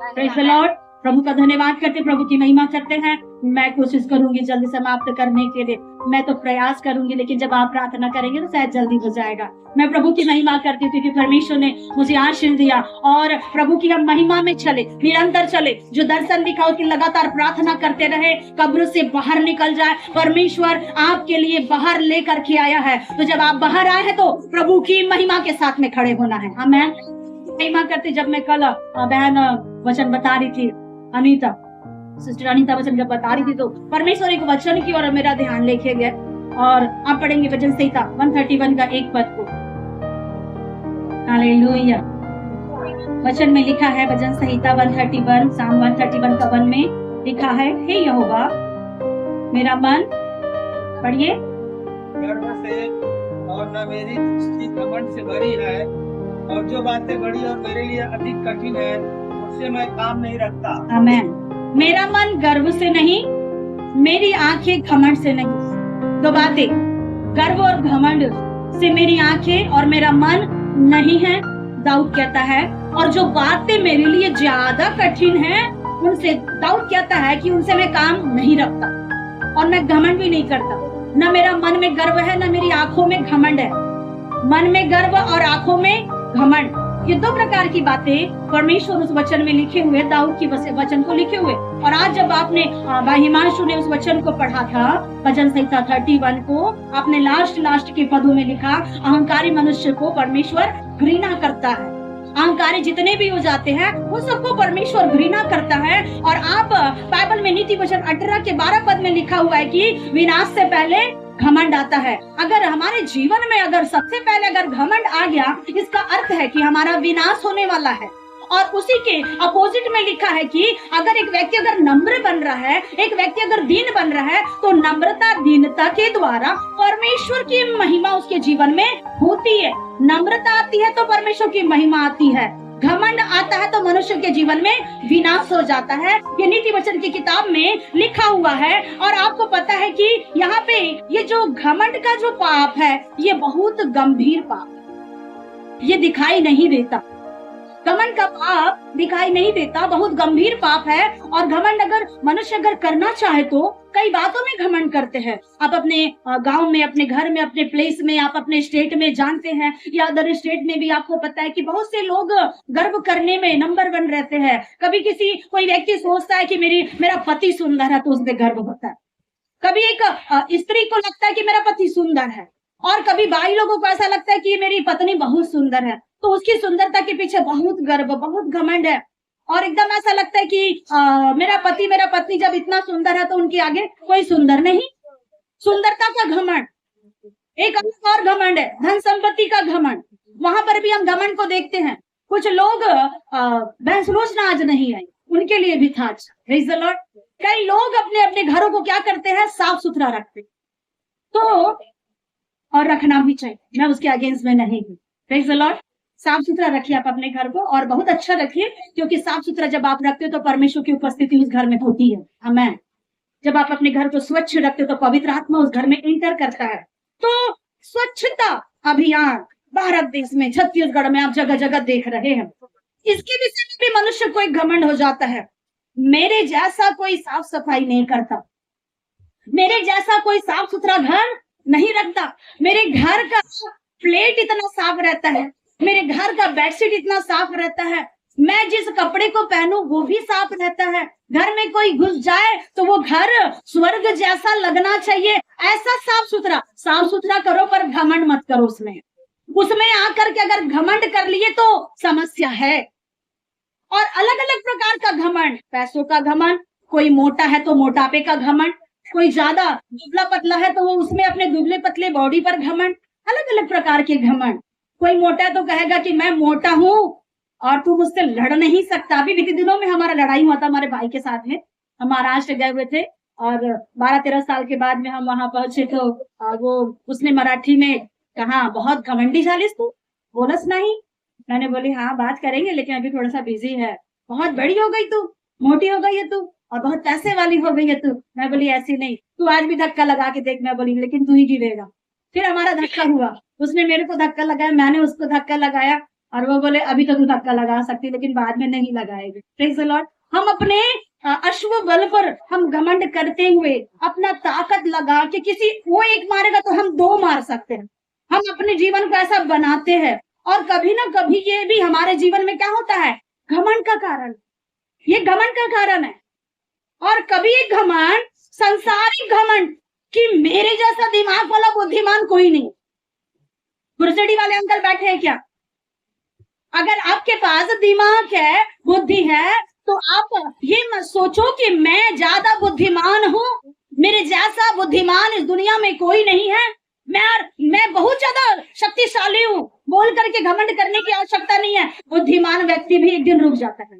Praise the Lord. प्रभु का धन्यवाद करते, प्रभु की महिमा करते हैं। मैं कोशिश करूंगी जल्दी समाप्त करने के लिए, मैं तो प्रयास करूंगी, लेकिन जब आप प्रार्थना करेंगे तो शायद जल्दी हो जाएगा। मैं प्रभु की महिमा करती हूँ क्योंकि परमेश्वर ने मुझे आशीष दिया, और प्रभु की हम महिमा में चले, निरंतर चले। जो दर्शन दिखा उसकी लगातार प्रार्थना करते रहे, कब्र से बाहर निकल जाए। परमेश्वर आपके लिए बाहर लेकर के आया है, तो जब आप बाहर आए हैं तो प्रभु की महिमा के साथ में खड़े होना है। आमीन। महिमा करते, जब मैं कल बहन वचन बता रही थी, अनीता, सिस्टर अनीता वचन जब बता रही थी, तो परमेश्वर एक वचन की ओर मेरा ध्यान लेके गया, और आप पढ़ेंगे वचन संहिता 131 का एक पद को। हालेलुया। वचन में लिखा है, वचन संहिता 131, साम 131 का 1 में लिखा है, हे यहोवा मेरा मन, पढ़िए, गर्व से और न मेरी दृष्टि घमंड से भरी है, और जो बातें बड़ी और मेरे लिए अधिक कठिन है उससे मैं काम नहीं रखता। आमेन। मेरा मन गर्व से नहीं, मेरी आंखें घमंड से नहीं। दो बातें, गर्व और घमंड से मेरी आंखें और मेरा मन नहीं है, दाऊद कहता है। और जो बातें मेरे लिए ज्यादा कठिन हैं, उनसे दाऊद कहता है कि उनसे मैं काम नहीं रखता, और मैं घमंड भी नहीं करता। न मेरा मन में गर्व है, न मेरी आंखों में घमंड है। मन में गर्व और आंखों में घमंड, ये दो प्रकार की बातें परमेश्वर उस वचन में लिखे हुए, दाऊद की वचन को लिखे हुए। और आज जब आपने हिमांशु ने उस वचन को पढ़ा था, भजन संहिता 31 को, आपने लास्ट के पदों में लिखा, अहंकारी मनुष्य को परमेश्वर घृणा करता है। अहंकारी जितने भी हो जाते हैं उन सबको परमेश्वर घृणा करता है। और आप बाइबल में नीति वचन 18 के 12 पद में लिखा हुआ है कि विनाश से पहले घमंड आता है। अगर हमारे जीवन में अगर सबसे पहले अगर घमंड आ गया, इसका अर्थ है कि हमारा विनाश होने वाला है। और उसी के अपोजिट में लिखा है कि अगर एक व्यक्ति अगर नम्र बन रहा है, एक व्यक्ति अगर दीन बन रहा है, तो नम्रता दीनता के द्वारा परमेश्वर की महिमा उसके जीवन में होती है। नम्रता आती है तो परमेश्वर की महिमा आती है। घमंड आता है तो मनुष्य के जीवन में विनाश हो जाता है। ये नीति वचन की किताब में लिखा हुआ है। और आपको पता है कि यहाँ पे ये जो घमंड का जो पाप है, ये बहुत गंभीर पाप, ये दिखाई नहीं देता। घमंड का पाप दिखाई नहीं देता, बहुत गंभीर पाप है। और घमंड अगर मनुष्य अगर करना चाहे तो कई बातों में घमंड करते हैं। आप अपने गांव में, अपने घर में, अपने प्लेस में, आप अपने स्टेट में जानते हैं, या अदर स्टेट में भी आपको पता है कि बहुत से लोग गर्व करने में नंबर 1 रहते हैं। कभी कोई व्यक्ति सोचता है कि मेरा पति सुंदर है तो उसमें गर्व होता है। कभी एक स्त्री को लगता है कि मेरा पति सुंदर है, और कभी भाई लोगों को ऐसा लगता है कि मेरी पत्नी बहुत सुंदर है, तो उसकी सुंदरता के पीछे बहुत गर्व, बहुत घमंड है। और एकदम ऐसा लगता है कि मेरा पति मेरा पत्नी जब इतना सुंदर है तो उनके आगे कोई सुंदर नहीं। सुंदरता का घमंड एक और घमंड है, धन संपत्ति का घमंड। वहां पर भी हम घमंड को देखते हैं। कुछ लोग भैंस रोज ना आज नहीं आई, उनके लिए भी था अच्छा, प्रेज़ द लॉर्ड। कई लोग अपने अपने घरों को क्या करते हैं, साफ सुथरा रखते, तो और रखना भी चाहिए, मैं उसके अगेंस्ट में नहीं हूँ। Praise the Lord. साफ सुथरा रखिए आप अपने घर को, और बहुत अच्छा रखिए, क्योंकि साफ सुथरा जब आप रखते हो तो परमेश्वर की उपस्थिति उस घर में होती है। आमीन। जब आप अपने घर को स्वच्छ रखते हो तो पवित्र आत्मा उस घर में एंटर करता है। तो स्वच्छता अभियान भारत देश में, छत्तीसगढ़ में आप जगह जगह देख रहे हैं। इसके विषय में भी मनुष्य को एक घमंड हो जाता है, मेरे जैसा कोई साफ सफाई नहीं करता, मेरे जैसा कोई साफ सुथरा घर नहीं रखता, मेरे घर का प्लेट इतना साफ रहता है, मेरे घर का बेडशीट इतना साफ रहता है, मैं जिस कपड़े को पहनूं वो भी साफ रहता है, घर में कोई घुस जाए तो वो घर स्वर्ग जैसा लगना चाहिए। ऐसा साफ सुथरा करो, पर घमंड मत करो। उसमें आकर के अगर घमंड कर लिए तो समस्या है। और अलग अलग प्रकार का घमंड, पैसों का घमंड, कोई मोटा है तो मोटापे का घमंड, कोई ज्यादा दुबला पतला है तो वो उसमें अपने दुबले पतले बॉडी पर घमंड, अलग अलग प्रकार के घमंड। कोई मोटा है तो कहेगा कि मैं मोटा हूँ और तू मुझसे लड़ नहीं सकता। अभी बीते दिनों में हमारा लड़ाई हुआ था हमारे भाई के साथ में, हम महाराष्ट्र गए हुए थे, और 12-13 साल के बाद में हम वहां पहुंचे तो वो उसने मराठी में कहा, बहुत घमंडी चालीस तू, बोलस नहीं। मैंने बोली हाँ बात करेंगे, लेकिन अभी थोड़ा सा बिजी है। बहुत बड़ी हो गई तू, मोटी हो गई है तू, और बहुत पैसे वाली हो गई है तू। मैं बोली ऐसी नहीं, तू आज भी धक्का लगा के देख। मैं बोली लेकिन तू ही गिरेगा। फिर हमारा धक्का हुआ, उसने मेरे को धक्का लगाया, मैंने उसको धक्का लगाया, और वो बोले अभी तो तू धक्का लगा सकती लेकिन बाद में नहीं लगाएगी। Praise the Lord. हम अपने अश्व बल पर हम घमंड करते हुए अपना ताकत लगा के किसी वो एक मारेगा तो हम दो मार सकते हैं। हम अपने जीवन को ऐसा बनाते हैं और कभी ना कभी ये भी हमारे जीवन में क्या होता है, घमंड का कारण। ये घमंड का कारण है। और कभी एक घमंड, संसारिक घमंड कि मेरे जैसा दिमाग वाला बुद्धिमान कोई नहीं। गुरसड़ी वाले अंकल बैठे हैं क्या? अगर आपके पास दिमाग है, बुद्धि है, तो आप ये मत सोचो कि मैं ज्यादा बुद्धिमान हूँ, मेरे जैसा बुद्धिमान इस दुनिया में कोई नहीं है, मैं बहुत ज्यादा शक्तिशाली हूँ, बोल करके घमंड करने की आवश्यकता नहीं है। बुद्धिमान व्यक्ति भी एक दिन रुक जाता है।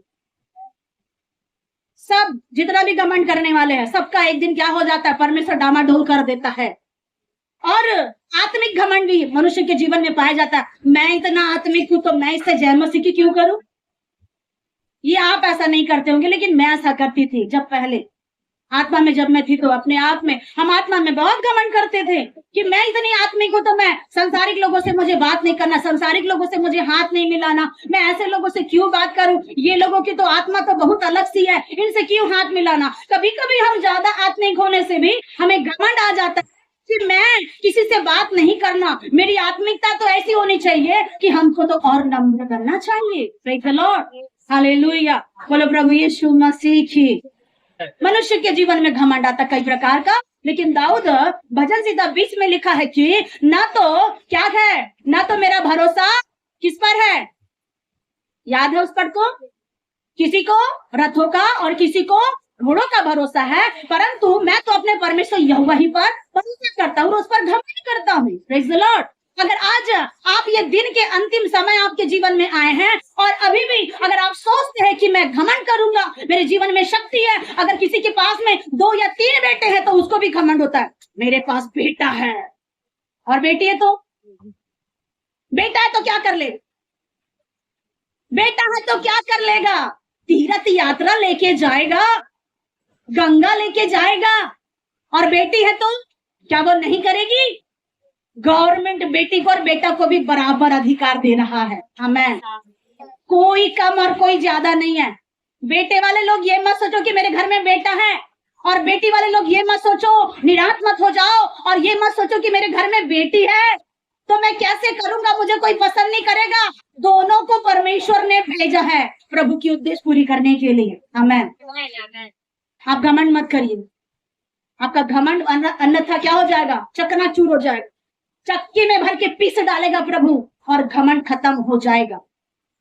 सब जितना भी घमंड करने वाले हैं सबका एक दिन क्या हो जाता है, परमेश्वर डामाडोल कर देता है। और आत्मिक घमंड भी मनुष्य के जीवन में पाया जाता है। मैं इतना आत्मिक हूं तो मैं इससे जय मसीह की क्यों करूं? ये आप ऐसा नहीं करते होंगे लेकिन मैं ऐसा करती थी। जब पहले आत्मा में जब मैं थी तो अपने आप में हम आत्मा में बहुत घमंड करते थे कि मैं इतनी आत्मिक हूं तो मैं संसारिक लोगों से मुझे बात नहीं करना, संसारिक लोगों से मुझे हाथ नहीं मिलाना, मैं ऐसे लोगों से क्यों बात करूं, ये लोगों की तो आत्मा तो बहुत अलग सी है, इनसे क्यों हाथ मिलाना। कभी कभी हम ज्यादा आत्मिक होने से भी हमें घमंड आ जाता है कि मैं किसी से बात नहीं करना, मेरी आत्मिकता तो ऐसी होनी चाहिए कि हमको तो और नम्र करना चाहिए। प्रेज़ द लॉर्ड, हालेलुया, बोलो प्रभु यीशु मसीह की। मनुष्य के जीवन में घमंड आता कई प्रकार का, लेकिन दाऊद भजन संहिता 20 में लिखा है कि ना तो क्या है, ना तो मेरा भरोसा किस पर है, याद है उस पर को, किसी को रथों का और किसी को घोड़ों का भरोसा है, परंतु मैं तो अपने परमेश्वर यहोवा ही पर भरोसा करता हूँ, उस पर घमंड करता हूँ। Praise the Lord. अगर आज आप ये दिन के अंतिम समय आपके जीवन में आए हैं और अभी भी अगर आप सोचते हैं कि मैं घमंड करूंगा, मेरे जीवन में शक्ति है, अगर किसी के पास में 2 या 3 बेटे हैं तो उसको भी घमंड होता है, मेरे पास बेटा है और बेटी है तो, बेटा है तो क्या कर ले, बेटा है तो क्या कर लेगा, तीर्थ यात्रा लेके जाएगा, गंगा लेके जाएगा, और बेटी है तो क्या वो नहीं करेगी? गवर्नमेंट बेटी को और बेटा को भी बराबर अधिकार दे रहा है। आमीन। कोई कम और कोई ज्यादा नहीं है। बेटे वाले लोग ये मत सोचो कि मेरे घर में बेटा है, और बेटी वाले लोग ये मत सोचो, निराश मत हो जाओ और ये मत सोचो कि मेरे घर में बेटी है तो मैं कैसे करूंगा, मुझे कोई पसंद नहीं करेगा। दोनों को परमेश्वर ने भेजा है प्रभु की उद्देश्य पूरी करने के लिए। आमीन। आप घमंड मत करिए, आपका घमंड अन्यथा क्या हो जाएगा, चकनाचूर हो जाएगा, चक्की में भर के पीस डालेगा प्रभु और घमंड खत्म हो जाएगा।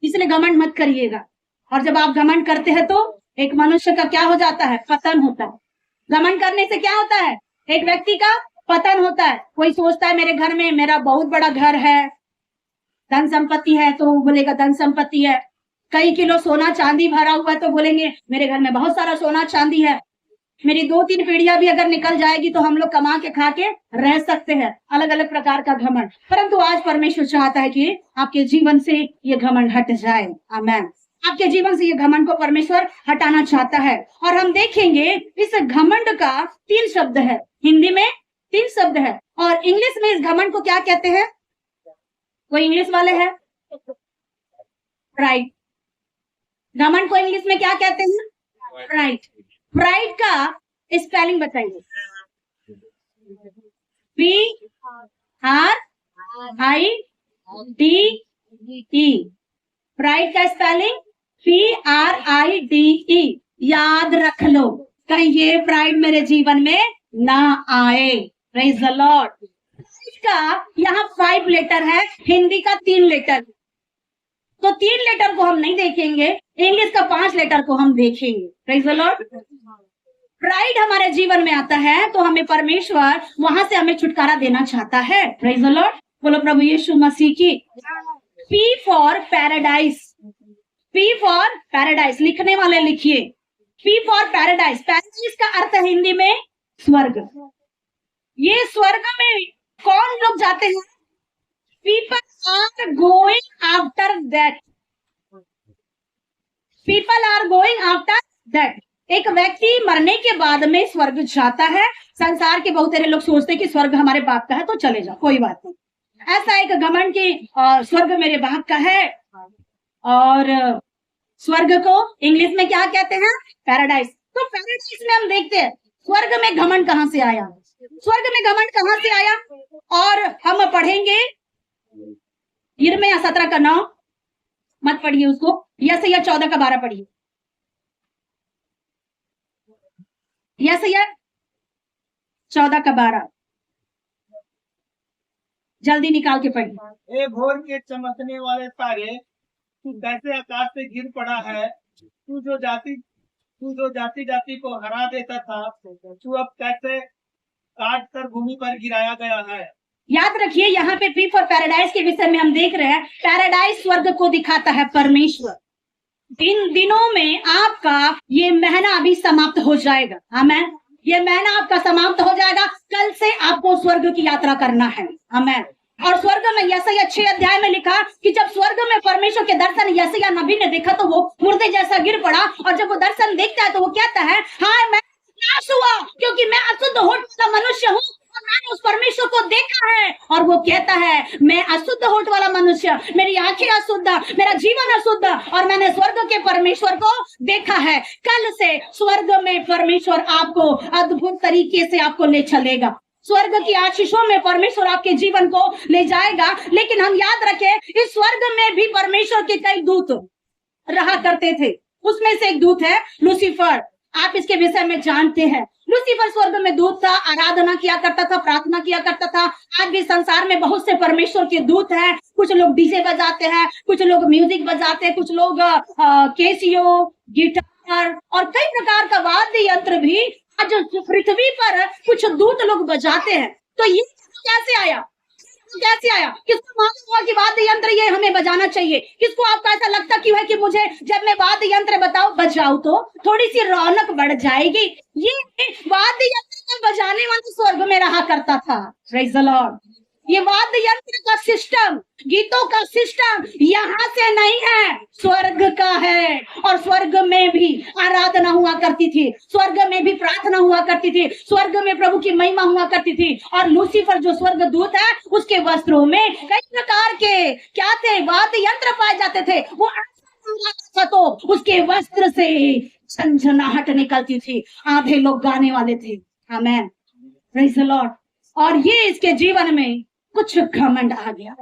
इसलिए घमंड मत करिएगा। और जब आप घमंड करते हैं तो एक मनुष्य का क्या हो जाता है, पतन होता है। घमंड करने से क्या होता है, एक व्यक्ति का पतन होता है। कोई सोचता है मेरे घर में मेरा बहुत बड़ा घर है, धन संपत्ति है, तो बोलेगा धन संपत्ति है। कई किलो सोना चांदी भरा हुआ है तो बोलेंगे मेरे घर में बहुत सारा सोना चांदी है, मेरी 2-3 पीढ़ियां भी अगर निकल जाएगी तो हम लोग कमा के खा के रह सकते हैं। अलग अलग प्रकार का घमंड। परंतु आज परमेश्वर चाहता है कि आपके जीवन से ये घमंड हट जाए। आमीन। आपके जीवन से ये घमंड को परमेश्वर हटाना चाहता है। और हम देखेंगे इस घमंड का 3 शब्द है, हिंदी में 3 शब्द है, और इंग्लिश में इस घमंड को क्या कहते हैं? कोई इंग्लिश वाले हैं? प्राइड। घमंड को इंग्लिश में क्या कहते हैं? प्राइड। प्राइड का स्पेलिंग बताइए। PRIDE। प्राइड का स्पेलिंग PRIDE। याद रख लो, कहीं ये प्राइड मेरे जीवन में ना आए। Praise the Lord. इसका यहाँ 5 लेटर है, हिंदी का 3 लेटर, तो 3 लेटर को हम नहीं देखेंगे, इंग्लिश का 5 लेटर को हम देखेंगे। Praise the Lord. प्राइड हमारे जीवन में आता है तो हमें परमेश्वर वहां से हमें छुटकारा देना चाहता है। Praise the Lord. बोलो प्रभु यीशु मसीह की। P for paradise. P for paradise. लिखने वाले लिखिए, P फॉर पैराडाइज। पैराडाइज का अर्थ है हिंदी में स्वर्ग। ये स्वर्ग में कौन लोग जाते हैं? People are going after that. People are going after that. एक व्यक्ति मरने के बाद में स्वर्ग जाता है। संसार के बहुत सारे लोग सोचते हैं कि स्वर्ग हमारे बाप का है तो चले जाओ, कोई बात नहीं। ऐसा एक घमंड की स्वर्ग मेरे बाप का है, और स्वर्ग को इंग्लिश में क्या कहते हैं? पैराडाइज। तो पैराडाइज में हम देखते हैं स्वर्ग में घमंड कहां से आया, स्वर्ग में घमंड कहां से आया। और हम पढ़ेंगे यिर्मयाह 17 का 9, मत पढ़िए उसको, यशायाह 14 का 12 पढ़िए। यशायाह 14 का 12 जल्दी निकाल के पढ़िए। ए भोर के चमकने वाले तारे, तू कैसे आकाश से गिर पड़ा है। तू जो जाति जाति को हरा देता था, तू अब कैसे काट कर भूमि पर गिराया गया है। याद रखिए यहाँ पे पी फॉर पैराडाइज के विषय में हम देख रहे हैं। पैराडाइज स्वर्ग को दिखाता है परमेश्वर। इन दिनों में आपका ये महीना अभी समाप्त हो जाएगा। आमेन। ये महीना आपका समाप्त हो जाएगा। कल से आपको स्वर्ग की यात्रा करना है। आमेन। और स्वर्ग में यशायाह 6 अध्याय में लिखा कि जब स्वर्ग में परमेश्वर के दर्शन यशायाह नबी ने देखा तो वो मुर्दे जैसा गिर पड़ा। और जब वो दर्शन देखता है तो वो कहता है, हाय मैं नाश हुआ क्योंकि मैं अशुद्ध होठ वाला मनुष्य हूँ और मैंने उस परमेश्वर को देखा है। और वो कहता है, मैं अशुद्ध होठ वाला मनुष्य, मेरी आंखें अशुद्ध, मेरा जीवन अशुद्ध, और मैंने स्वर्ग के परमेश्वर को देखा है। कल से स्वर्ग में परमेश्वर आपको अद्भुत तरीके से आपको ले चलेगा। स्वर्ग की आशीषों में परमेश्वर आपके जीवन को ले जाएगा। लेकिन हम याद रखें, इस स्वर्ग में भी परमेश्वर के कई दूत रहा करते थे। उसमें से एक दूत है लूसीफर। आप इसके विषय में जानते हैं। लूसीफर स्वर्ग में दूत था, आराधना किया करता था, प्रार्थना किया करता था। आज भी संसार में बहुत से परमेश्वर के दूत हैं। कुछ लोग डीजे बजाते हैं, कुछ लोग म्यूजिक बजाते हैं, कुछ लोग कैसियो, गिटार और कई प्रकार का वाद्य यंत्र भी आज पृथ्वी पर कुछ दूत लोग बजाते हैं। तो ये कैसे आया? कैसे आया? किसको मालूम हुआ कि वाद्य यंत्र ये हमें बजाना चाहिए? किसको आपका ऐसा लगता क्यों है कि मुझे जब मैं वाद्य यंत्र बजाऊं तो थोड़ी सी रौनक बढ़ जाएगी? ये वाद्य यंत्र का बजाने वाला स्वर्ग में रहा करता था। Praise the Lord. ये वाद्य यंत्र का सिस्टम, गीतों का सिस्टम यहाँ से नहीं है, स्वर्ग का है। और स्वर्ग में भी आराधना हुआ करती थी, स्वर्ग में भी प्रार्थना हुआ करती थी, स्वर्ग में प्रभु की महिमा हुआ करती थी। और लूसीफर जो स्वर्ग दूत है, उसके वस्त्रों में कई प्रकार के क्या थे? वाद्य यंत्र पाए जाते थे। वो तो उसके वस्त्र से झंझनाहट निकलती थी। आधे लोग गाने वाले थे। आमेन। Praise the Lord. और ये इसके जीवन में कुछ घमंड आ गया।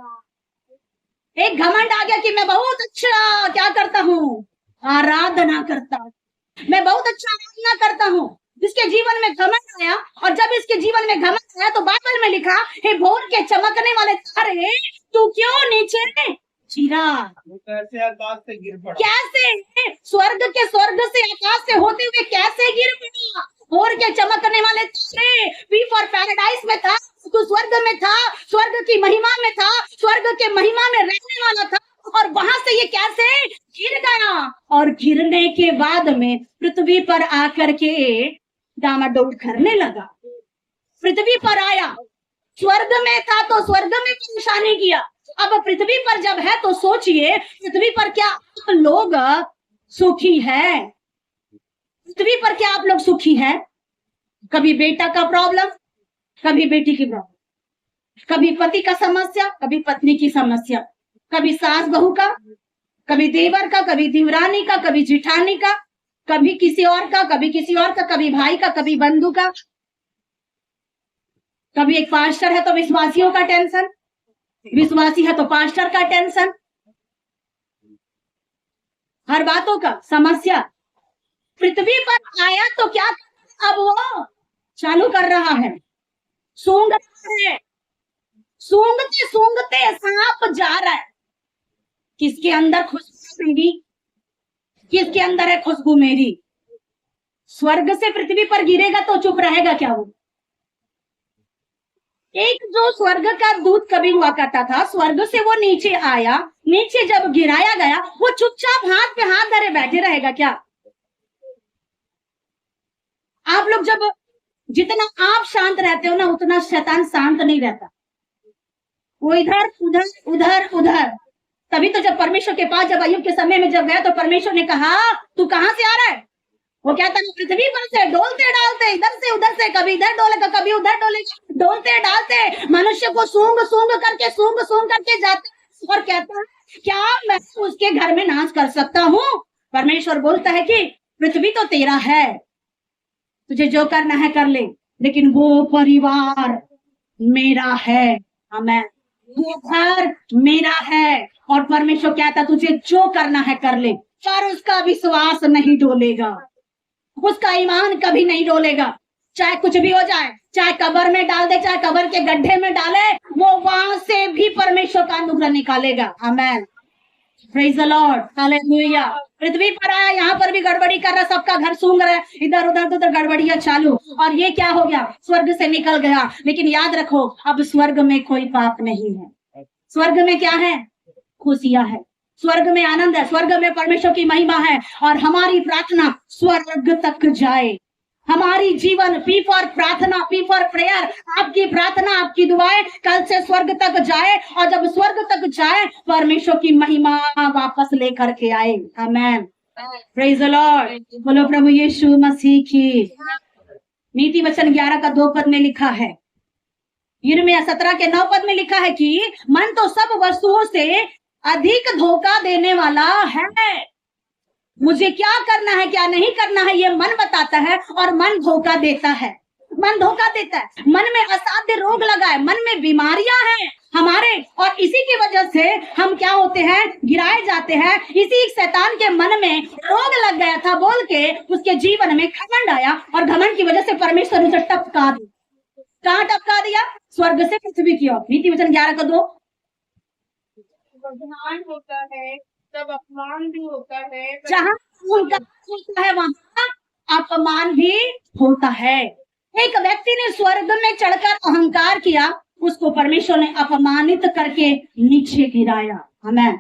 एक घमंड आ गया कि मैं बहुत अच्छा क्या करता हूँ? आराधना करता हूँ, मैं बहुत अच्छा आराधना करता हूँ। जिसके जीवन में घमंड आया, और जब इसके जीवन में घमंड आया तो बाइबल में लिखा, हे भोर के चमकने वाले तारे, तू क्यों नीचे गिरा? कैसे आकाश से गिर पड़ा? कैसे? स्वर्ग से आकाश से होते हुए कैसे गिर पड़ा? भोर के चमकने वाले तारे पी फॉर पैराडाइज में था, तो स्वर्ग में था, स्वर्ग की महिमा में था, स्वर्ग के महिमा में रहने वाला था। और वहां से ये कैसे गिर गया? और गिरने के बाद में पृथ्वी पर आकर के डामाडोल करने लगा। पृथ्वी पर आया, स्वर्ग में था तो स्वर्ग में परेशानी किया। अब पृथ्वी पर जब है तो सोचिए, पृथ्वी पर क्या आप लोग सुखी है? पृथ्वी पर क्या आप लोग सुखी है? कभी बेटा का प्रॉब्लम, कभी बेटी की प्रॉब्लम, कभी पति का समस्या, कभी पत्नी की समस्या, कभी सास बहू का, कभी देवर का, कभी देवरानी का, कभी जिठानी का, कभी किसी और का, कभी किसी और का, कभी भाई का, कभी बंधु का। कभी एक पास्टर है तो विश्वासियों का टेंशन, विश्वासी है तो पास्टर का टेंशन, हर बातों का समस्या। पृथ्वी पर आया तो क्या अब वो चालू कर रहा है? सूंघ रहा है, सूंघते सूंघते सांप जा रहा है। किसके अंदर खुशबू मेरी? किसके अंदर है खुशबू मेरी? स्वर्ग से पृथ्वी पर गिरेगा तो चुप रहेगा क्या वो? एक जो स्वर्ग का दूत कभी हुआ करता था, स्वर्ग से वो नीचे आया, नीचे जब गिराया गया, वो चुपचाप हाथ पे हाथ धरे बैठे रहेगा क्या? आप लोग जब जितना आप शांत रहते हो ना, उतना शैतान शांत नहीं रहता। वो इधर उधर उधर उधर। तभी तो जब परमेश्वर के पास जब अय्यूब के समय में जब गया तो परमेश्वर ने कहा, तू कहां से आ रहा है? वो कहता है पृथ्वी पर से डोलते डालते, इधर से उधर से, कभी इधर डोलेगा कभी उधर डोलेगा, डोलते डालते मनुष्य को सूंघ सूंघ करके जाते, और कहता है क्या मैं उसके घर में नाच कर सकता हूँ? परमेश्वर बोलता है कि पृथ्वी तो तेरा है, तुझे जो करना है कर ले, लेकिन वो परिवार मेरा है। आमेन। वो घर मेरा है। और परमेश्वर कहता तुझे जो करना है कर ले, पर उसका विश्वास नहीं डोलेगा, उसका ईमान कभी नहीं डोलेगा। चाहे कुछ भी हो जाए, चाहे कब्र में डाल दे, चाहे कब्र के गड्ढे में डाले, वो वहां से भी परमेश्वर का अनुग्रह निकालेगा। Amen. Praise the Lord, hallelujah. पृथ्वी पर आया, यहाँ पर भी गड़बड़ी कर रहा, सबका घर सूंघ रहा है, इधर उधर गड़बड़ियां चालू। और ये क्या हो गया? स्वर्ग से निकल गया। लेकिन याद रखो, अब स्वर्ग में कोई पाप नहीं है। स्वर्ग में क्या है? खुशियां है, स्वर्ग में आनंद है, स्वर्ग में परमेश्वर की महिमा है। और हमारी प्रार्थना स्वर्ग तक जाए। हमारी जीवन पी फॉर प्रार्थना, पी फॉर प्रेयर, आपकी प्रार्थना, आपकी दुआएं कल से स्वर्ग तक जाए। और जब स्वर्ग तक जाए, परमेश्वर की महिमा वापस लेकर के आए। आमेन। Praise the Lord. बोलो प्रभु यीशु मसीह की। नीति वचन 11 का 2 पद में लिखा है, यिर्मयाह 17 के 9 पद में लिखा है कि मन तो सब वस्तुओं से अधिक धोखा देने वाला है। मुझे क्या करना है, क्या नहीं करना है, ये मन बताता है और मन धोखा देता है। मन धोखा देता है, मन में असाध्य रोग लगा है, मन में बीमारियां हैं हमारे, और इसी की वजह से हम क्या होते हैं? गिराए जाते हैं। इसी शैतान के मन में रोग लग गया था बोल के उसके जीवन में घमंड आया, और घमंड की वजह से परमेश्वर उसे टपका दिया। कहाँ टपका दिया? स्वर्ग से पृथ्वी की ओर। नीति वचन 11 का 2। ध्यान होता है तब अपमान भी होता है, जहाँ होता है वहां अपमान भी होता है। एक व्यक्ति ने स्वर्ग में चढ़कर अहंकार किया, उसको परमेश्वर ने अपमानित करके नीचे गिराया। आमेन।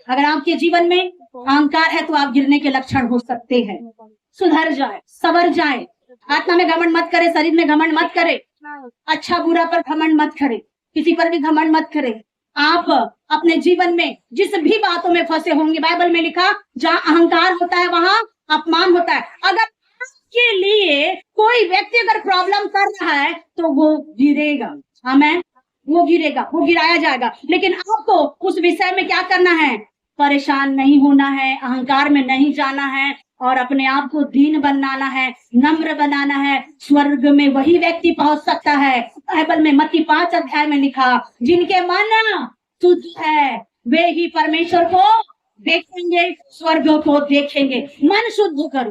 अगर आपके जीवन में अहंकार है तो आप गिरने के लक्षण हो सकते हैं। सुधर जाए, सवर जाए। आत्मा में घमंड मत करे, शरीर में घमंड मत करे, अच्छा बुरा पर घमंड मत करे, किसी पर भी घमंड मत करे। आप अपने जीवन में जिस भी बातों में फंसे होंगे, बाइबल में लिखा जहाँ अहंकार होता है वहां अपमान होता है। अगर आपके लिए कोई व्यक्ति अगर प्रॉब्लम कर रहा है तो वो गिरेगा। आमेन। वो गिरेगा, वो गिराया जाएगा। लेकिन आपको उस विषय में क्या करना है? परेशान नहीं होना है, अहंकार में नहीं जाना है, और अपने आप को दीन बनाना है, नम्र बनाना है। स्वर्ग में वही व्यक्ति पहुंच सकता है। बाइबल में मत्ती 5 अध्याय में लिखा, जिनके मन शुद्ध है वे ही परमेश्वर को देखेंगे, स्वर्ग को देखेंगे। मन शुद्ध करो,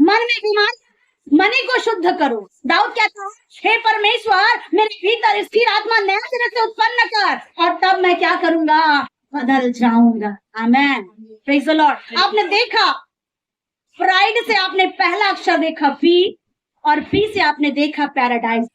मन में बीमारी, मनी को शुद्ध करो। दाऊद क्या कहा? हे परमेश्वर, मेरे भीतर स्थिर आत्मा नया सिरे से उत्पन्न कर, और तब मैं क्या करूंगा? बदल जाऊंगा। आमेन। Praise the Lord. आपने देखा, प्राइड से आपने पहला अक्षर देखा पी, और पी से आपने देखा पैराडाइज।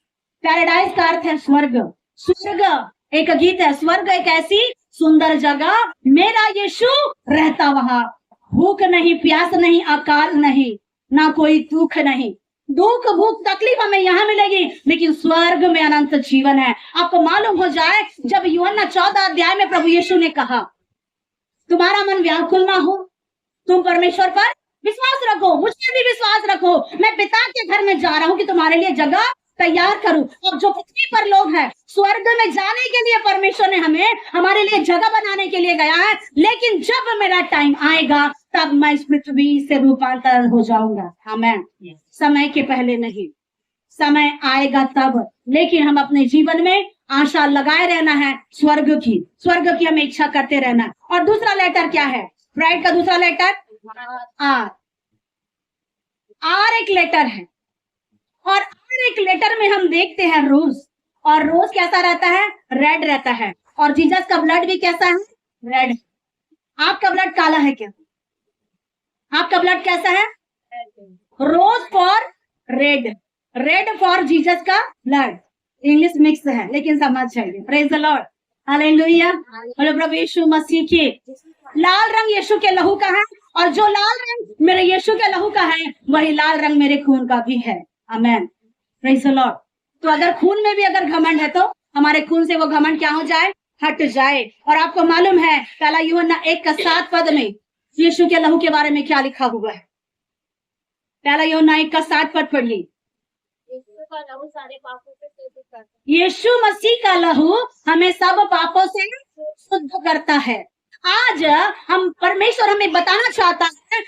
पैराडाइज का अर्थ है स्वर्ग। स्वर्ग एक गीत है, स्वर्ग एक ऐसी सुंदर जगह, मेरा यीशु रहता वहां। भूख नहीं, प्यास नहीं, अकाल नहीं, ना कोई दुख नहीं। दुख भूख तकलीफ हमें यहाँ मिलेगी, लेकिन स्वर्ग में अनंत जीवन है। आपको मालूम हो जाए, जब यूहन्ना 14 अध्याय में प्रभु यीशु ने कहा, तुम्हारा मन व्याकुल ना हो, तुम परमेश्वर पर विश्वास रखो, मुझ पर भी विश्वास रखो। मैं पिता के घर में जा रहा हूँ कि तुम्हारे लिए जगह तैयार करूं। और जो पृथ्वी पर लोग हैं, स्वर्ग में जाने के लिए परमेश्वर ने हमें हमारे लिए जगह बनाने के लिए गया है। लेकिन जब मेरा टाइम आएगा तब मैं इस पृथ्वी से रूपांतरण हो जाऊंगा। आमेन। समय के पहले नहीं, समय आएगा तब। लेकिन हम अपने जीवन में आशा लगाए रहना है स्वर्ग की हमें इच्छा करते रहना है। और दूसरा लेटर क्या है? प्राइड का दूसरा लेटर आर एक लेटर है, और आर एक लेटर में हम देखते हैं रोज, और रोज कैसा रहता है? रेड रहता है। और जीसस का ब्लड भी कैसा है? रेड। आपका ब्लड काला है क्या? आपका ब्लड कैसा है? Rose for red, red for Jesus का ब्लड। इंग्लिश मिक्स है लेकिन समझ जाइए। Praise the Lord, hallelujah. बोलो प्रभु यीशु मसीह की। लाल रंग यीशु के लहू का है, और जो लाल रंग मेरे यीशु के लहू का है वही लाल रंग मेरे खून का भी है। आमेन। Praise the Lord. तो अगर खून में भी अगर घमंड है तो हमारे खून से वो घमंड क्या हो जाए? हट जाए। और आपको मालूम है पहला यूहन्ना 1:7 में यीशु के लहू के बारे में क्या लिखा हुआ है? पहला यूहन्ना 1:7 पढ़िए। का लहू सारे पापों से शुद्ध करता है। यीशु मसीह का लहू हमें सब पापों से शुद्ध करता है। आज हम परमेश्वर हमें बताना चाहता है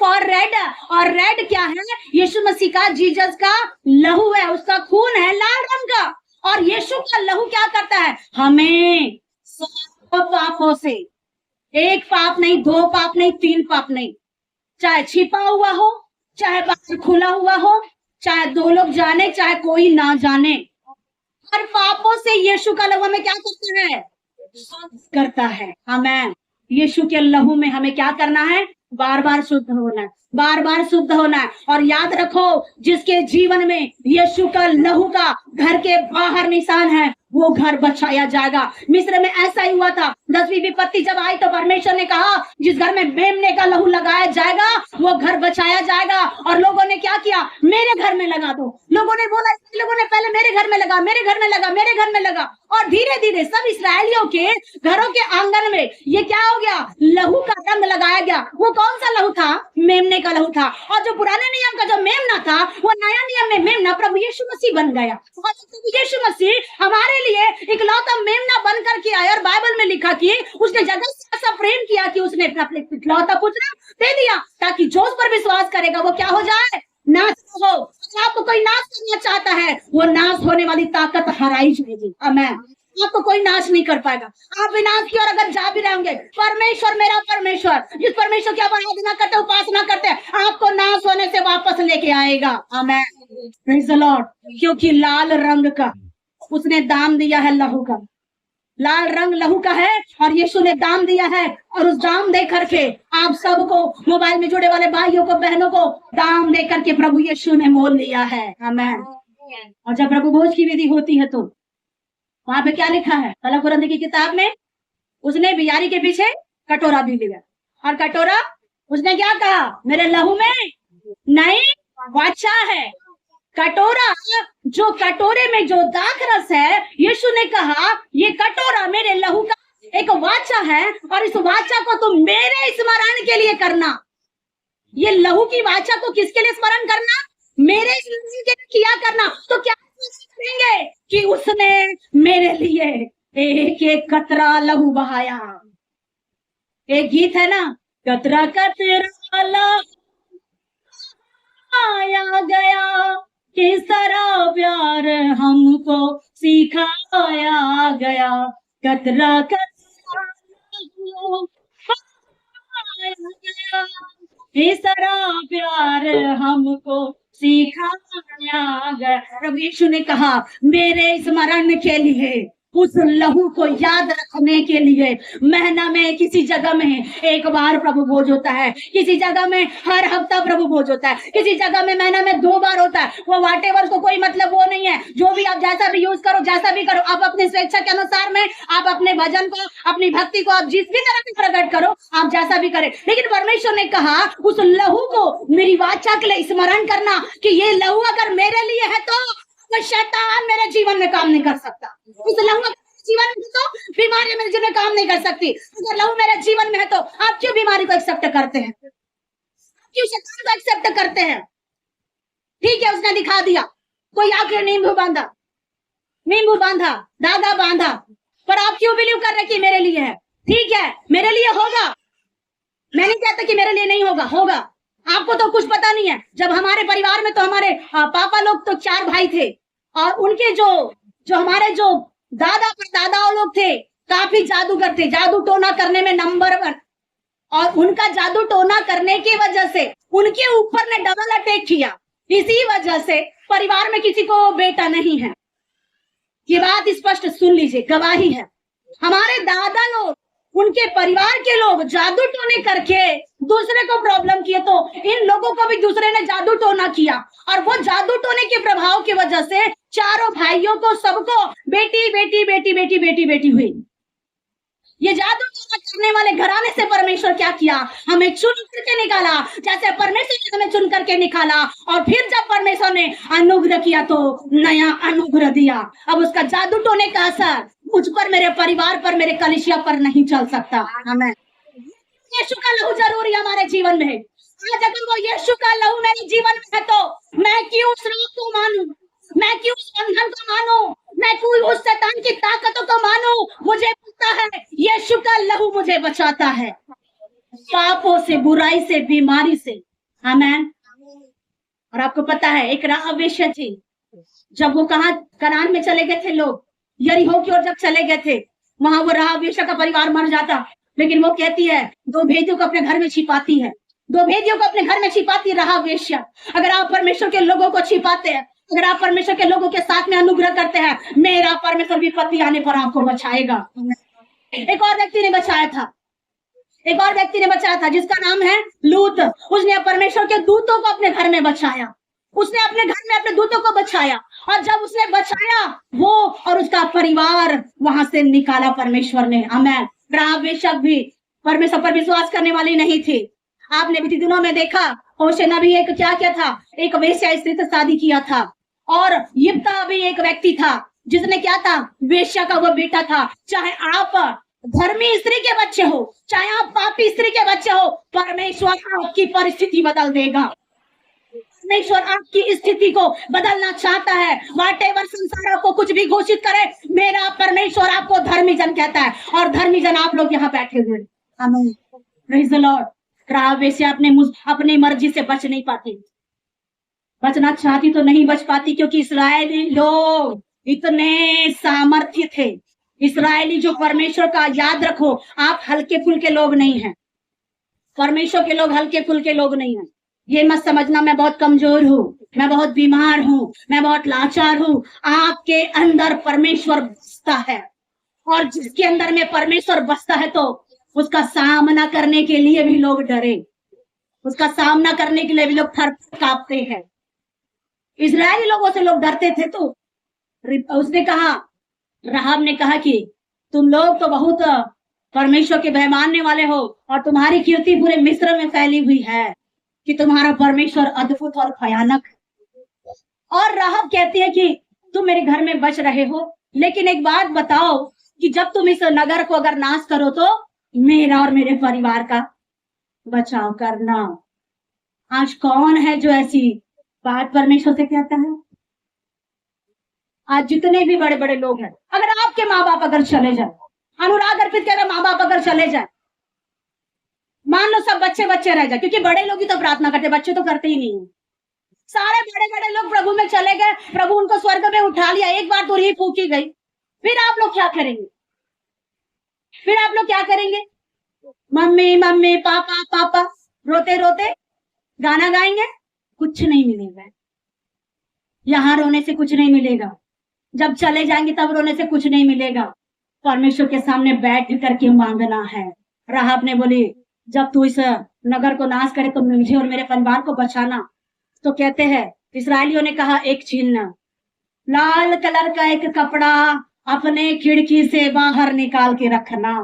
और रेड क्या है? यीशु मसीह का, जीसस का लहू है, उसका खून है लाल रंग का। और यीशु का लहू क्या करता है? हमें सब पापों से, एक पाप नहीं, दो पाप नहीं, तीन पाप नहीं, चाहे छिपा हुआ हो, चाहे बाहर खुला हुआ हो, चाहे दो लोग जाने, चाहे कोई ना जाने, हर पापों से यीशु का लहू हमें क्या करता है? करता है। आमीन। यीशु के लहू में हमें क्या करना है? बार बार शुद्ध होना है, बार बार शुद्ध होना है। और याद रखो, जिसके जीवन में यीशु का लहू का घर के बाहर निशान है, वो घर बचाया जाएगा। मिस्र में ऐसा ही हुआ था। 10वीं विपत्ति जब आई तो परमेश्वर ने कहा, जिस घर में मेमने का लहू लगाया जाएगा वो घर बचाया जाएगा। और लोगों ने क्या किया? मेरे घर में लगा दो। लोगों ने बोला, लोगों ने पहले मेरे घर में लगा, मेरे घर में लगा, मेरे घर में लगा। और धीरे धीरे सब इसराइलियों के घरों के आंगन में ये क्या हो गया? लहू का रंग लगाया गया। वो कौन सा लहू था? मेमने का लहू था। और जो पुराने नियम का जो मेमना था, वो नया नियम में मेमना प्रभु यीशु मसीह बन गया। और प्रभु यीशु मसीह हमारे लिए इकलौता मेमना बन करके आया। और बाइबल में लिखा कि उसने जगत से ऐसा प्रेम किया कि उसने अपने इकलौता पुत्र दे दिया, ताकि जो उस पर विश्वास करेगा वो क्या हो जाए? नाश हो। अगर आपको कोई नाश करना चाहता है, वो नाश होने वाली ताकत हराई जाएगी। आमीन। आपको कोई नाश नहीं कर पाएगा। आप विनाश की ओर अगर जा भी रहेंगे, परमेश्वर, मेरा परमेश्वर, जिस परमेश्वर की आप आराधना करते, उपासना करते, आपको नाश होने से वापस लेके आएगा। आमीन। Praise the Lord. क्योंकि लाल रंग का उसने दाम दिया है, लहू का। लाल रंग लहू का है और यीशु ने दाम दिया है। और उस दाम दे करके आप सबको, मोबाइल में जुड़े वाले भाइयों को, बहनों को दाम दे करके प्रभु यीशु ने मोल लिया है। आमीन। और जब प्रभु भोज की विधि होती है तो वहां पे क्या लिखा है? कलम कुरंदी की किताब में उसने बियारी के पीछे कटोरा भी लिया। और कटोरा उसने क्या कहा? मेरे लहू में नई वाचा है। कटोरा, जो कटोरे में जो दाख रस है, यीशु ने कहा ये कटोरा मेरे लहू का एक वाचा है और इस वाचा को तुम मेरे स्मरण के लिए करना। ये लहू की वाचा को किसके लिए स्मरण करना? मेरे स्मरण के लिए किया करना। तो क्या करेंगे कि उसने मेरे लिए एक एक कतरा लहू बहाया। एक गीत है ना, कतरा कतरा लहू आया गया, किस तरह प्यार हमको सिखाया गया। कतरा कतरा लहू आया गया, किस तरह प्यार हमको सिखाया गया। प्रभु यीशु ने कहा मेरे स्मरण के लिए, उस लहू को याद रखने के लिए। महीना में किसी जगह में एक बार प्रभु भोज होता है, किसी जगह में हर हफ्ता प्रभु भोज होता है, किसी जगह में महीना में 2 बार होता है। वो व्हाटएवर को कोई मतलब वो नहीं है। जो भी आप जैसा भी यूज करो, जैसा भी करो, आप अपनी स्वेच्छा के अनुसार में, आप अपने भजन को, अपनी भक्ति को आप जिस भी तरह से प्रकट करो, आप जैसा भी करें। लेकिन परमेश्वर ने कहा उस लहू को मेरी वाचा के लिए स्मरण करना, कि ये लहू अगर मेरे लिए है तो कोई शैतान मेरे जीवन में काम नहीं कर सकता। उस लहू जीवन में तो बीमारी मेरे जीवन में काम नहीं कर सकती। अगर लहू मेरे जीवन में है तो आप क्यों बीमारी को एक्सेप्ट करते हैं? क्यों शैतान को एक्सेप्ट करते हैं? ठीक है, उसने दिखा दिया। कोई आके नींबू बांधा, धागा बांधा, पर आप क्यों बिलीव कर रहे कि मेरे लिए है? ठीक है, मेरे लिए होगा। मैं नहीं कहता कि मेरे लिए नहीं होगा, होगा। आपको तो कुछ पता नहीं है। जब हमारे परिवार में तो हमारे पापा लोग तो 4 भाई थे, और उनके जो हमारे जो दादा परदादा लोग थे, काफी जादूगर थे, जादू टोना करने में नंबर 1। और उनका जादू टोना करने की वजह से उनके ऊपर ने डबल अटैक किया। इसी वजह से परिवार में किसी को बेटा नहीं है। ये बात स्पष्ट सुन लीजिए, गवाही है। हमारे दादा लोग, उनके परिवार के लोग जादू टोने करके दूसरे को प्रॉब्लम किए, तो इन लोगों को भी दूसरे ने जादू टोना किया। और वो जादू टोने के प्रभाव की वजह से चारों भाइयों को, सबको बेटी बेटी बेटी बेटी बेटी बेटी हुई। ये जादू टोना करने वाले घराने से परमेश्वर क्या किया? हमें चुन करके निकाला, जैसे परमेश्वर ने हमें चुन करके निकाला। और फिर जब परमेश्वर ने अनुग्रह किया तो नया अनुग्रह दिया। अब उसका जादू टोने का असर मुझ पर, मेरे परिवार पर, मेरे कलीसिया पर नहीं चल सकता। हमें यीशु का लहू जरूरी हमारे जीवन में। आज अगर वो यीशु का लहू मेरे जीवन में है तो मैं क्यों श्राप को मानूं? मैं क्यों उस बंधन को मानूं, मैं क्यों उस शैतान की ताकतों को मानूं। मुझे पता है यीशु का लहू मुझे बचाता है पापों से, बुराई से, बीमारी से। आमेन। और आपको पता है एक राहाब वेश्या थी, जब वो कहाँ कनान में चले गए थे लोग, यरीहो की ओर जब चले गए थे, वहां वो राहाब वेश्या का परिवार मर जाता, लेकिन वो कहती है दो भेदियों को अपने घर में छिपाती है, दो भेदियों को अपने घर में छिपाती राहाब वेश्या। अगर आप परमेश्वर के लोगों को छिपाते हैं, अगर आप परमेश्वर के लोगों के साथ में अनुग्रह करते हैं, मेरा परमेश्वर विपत्ति आने पर आपको बचाएगा। एक और व्यक्ति ने बचाया था, एक और व्यक्ति ने बचाया था जिसका नाम है लूत। उसने परमेश्वर के दूतों को अपने घर में बचाया, उसने अपने घर में अपने दूतों को बचाया, और जब उसने बचाया वो और उसका परिवार वहां से निकाला परमेश्वर ने। आमेन। राहाब वेश्या भी परमेश्वर पर विश्वास करने वाली नहीं थी। आपने बीते दिनों में देखा होशे नबी एक क्या क्या था, एक वेश्या स्त्री से शादी किया था, और यिप्ता भी एक व्यक्ति था जिसने क्या था, वेश्या का वो बेटा था। चाहे आप धर्मी स्त्री के बच्चे हो, चाहे आप पापी स्त्री के बच्चे हो, परमेश्वर आपकी परिस्थिति बदल देगा। परमेश्वर आपकी स्थिति को बदलना चाहता है। व्हाटएवर संसार आपको कुछ भी घोषित करे, मेरा परमेश्वर आपको धर्मी जन कहता है, और धर्मी जन आप लोग यहाँ बैठे हुए। आमीन। Praise the Lord. राहाब वेश्या अपनी मर्जी से बच नहीं पाती, बचना चाहती तो नहीं बच पाती, क्योंकि इस्राएली लोग इतने सामर्थ्य थे। इस्राएली जो परमेश्वर का, याद रखो आप हल्के फुल्के लोग नहीं हैं, परमेश्वर के लोग हल्के फुल्के लोग नहीं हैं। ये मत समझना मैं बहुत कमजोर हूँ, मैं बहुत बीमार हूँ, मैं बहुत लाचार हूँ। आपके अंदर परमेश्वर बसता है, और जिसके अंदर में परमेश्वर बसता है तो उसका सामना करने के लिए भी लोग डरे, उसका सामना करने के लिए भी लोग थर कांपते हैं। इस्राएली लोगों से लोग डरते थे, तो उसने कहा, राहाब ने कहा कि तुम लोग तो बहुत परमेश्वर के भय मानने वाले हो, और तुम्हारी कीर्ति पूरे मिस्र में फैली हुई है कि तुम्हारा परमेश्वर अद्भुत और भयानक। और राहाब कहती है कि तुम मेरे घर में बच रहे हो, लेकिन एक बात बताओ कि जब तुम इस नगर को अगर नाश करो तो मेरा और मेरे परिवार का बचाव करना। आज कौन है जो ऐसी बात परमेश्वर से कहता है? आज जितने भी बड़े बड़े लोग हैं, अगर आपके माँ बाप अगर चले जाए, अनुराग अर्पित कह रहे माँ बाप अगर चले जाए, मान लो सब बच्चे बच्चे रह जाए, क्योंकि बड़े लोग ही तो प्रार्थना करते, बच्चे तो करते ही नहीं है। सारे बड़े बड़े लोग प्रभु में चले गए, प्रभु उनको स्वर्ग में उठा लिया, एक बार तो ही फूकी गई, फिर आप लोग क्या करेंगे? फिर आप लोग क्या करेंगे? मम्मी मम्मी पापा पापा रोते रोते गाना गाएंगे? कुछ नहीं मिलेगा, यहाँ रोने से कुछ नहीं मिलेगा, जब चले जाएंगे तब रोने से कुछ नहीं मिलेगा। परमेश्वर के सामने बैठ करके मांगना है। राहाब ने बोली जब तू इस नगर को नाश करे तो मुझे और मेरे परिवार को बचाना। तो कहते हैं इस्राएलियों ने कहा एक चिन्ह, लाल कलर का एक कपड़ा अपने खिड़की से बाहर निकाल के रखना।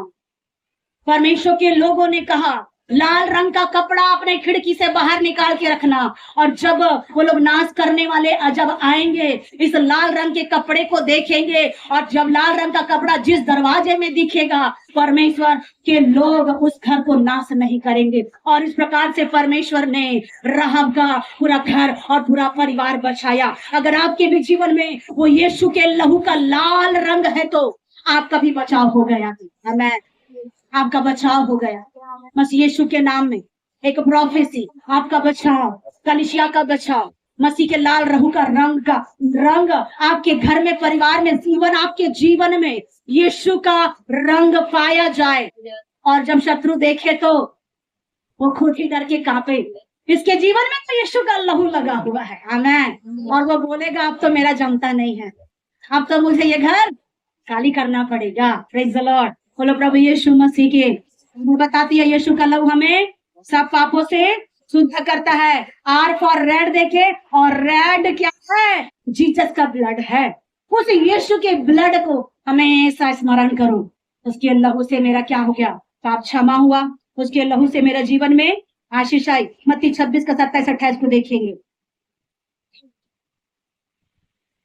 परमेश्वर के लोगों ने कहा लाल रंग का कपड़ा अपने खिड़की से बाहर निकाल के रखना, और जब वो लोग नाश करने वाले जब आएंगे इस लाल रंग के कपड़े को देखेंगे, और जब लाल रंग का कपड़ा जिस दरवाजे में दिखेगा परमेश्वर के लोग उस घर को नाश नहीं करेंगे। और इस प्रकार से परमेश्वर ने राहाब का पूरा घर और पूरा परिवार बचाया। अगर आपके भी जीवन में वो यीशु के लहू का लाल रंग है तो आपका भी बचाव हो गया। आमीन। आपका बचाव हो गया बस यीशु के नाम में। एक प्रोफेसी, आपका बचाव, कलीसिया का बचाव, मसीह के लाल रहू का रंग आपके घर में, परिवार में, जीवन, आपके जीवन में यीशु का रंग पाया जाए, और जब शत्रु देखे तो वो खुद ही डर के कांपे। इसके जीवन में तो यीशु का लहू लगा हुआ है। आमीन। और वो बोलेगा अब तो मेरा जमता नहीं है, अब तो मुझे ये घर खाली करना पड़ेगा। Praise the Lord. बोलो प्रभु यीशु मसीह के। बताती है यीशु का लहू हमें सब पापों से शुद्ध करता है। आर फॉर रेड देखे, और रेड क्या है? जीसस का ब्लड है। उस यीशु के ब्लड को हमेशा स्मरण करो। उसके लहू से मेरा क्या हो गया? पाप क्षमा हुआ। उसके लहू से मेरे जीवन में आशीष आई। मत्ती 26 का 27-28 को देखेंगे।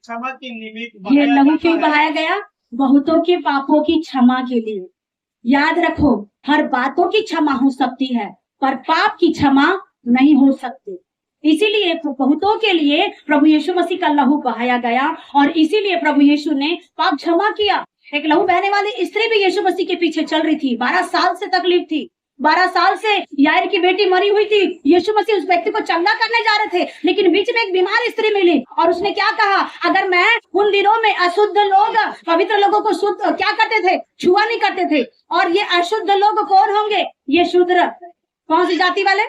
क्षमा के निमित्त ये लहू क्यों बहाया गया? बहुतों के पापों की क्षमा के लिए। याद रखो हर बातों की क्षमा हो सकती है पर पाप की क्षमा नहीं हो सकती। इसीलिए बहुतों के लिए प्रभु यीशु मसीह का लहू बहाया गया और इसीलिए प्रभु यीशु ने पाप क्षमा किया। एक लहू बहने वाली स्त्री भी यीशु मसीह के पीछे चल रही थी, 12 साल से तकलीफ थी, 12 साल से यायर की बेटी मरी हुई थी। यीशु मसीह उस व्यक्ति को चंगा करने जा रहे थे, लेकिन बीच में एक बीमार स्त्री मिली और उसने क्या कहा, अगर मैं उन दिनों में अशुद्ध लोग पवित्र लोगों को शुद्ध क्या करते थे, छुआ नहीं करते थे, और ये अशुद्ध लोग कौन होंगे, ये शूद्र। कौन सी जाति वाले,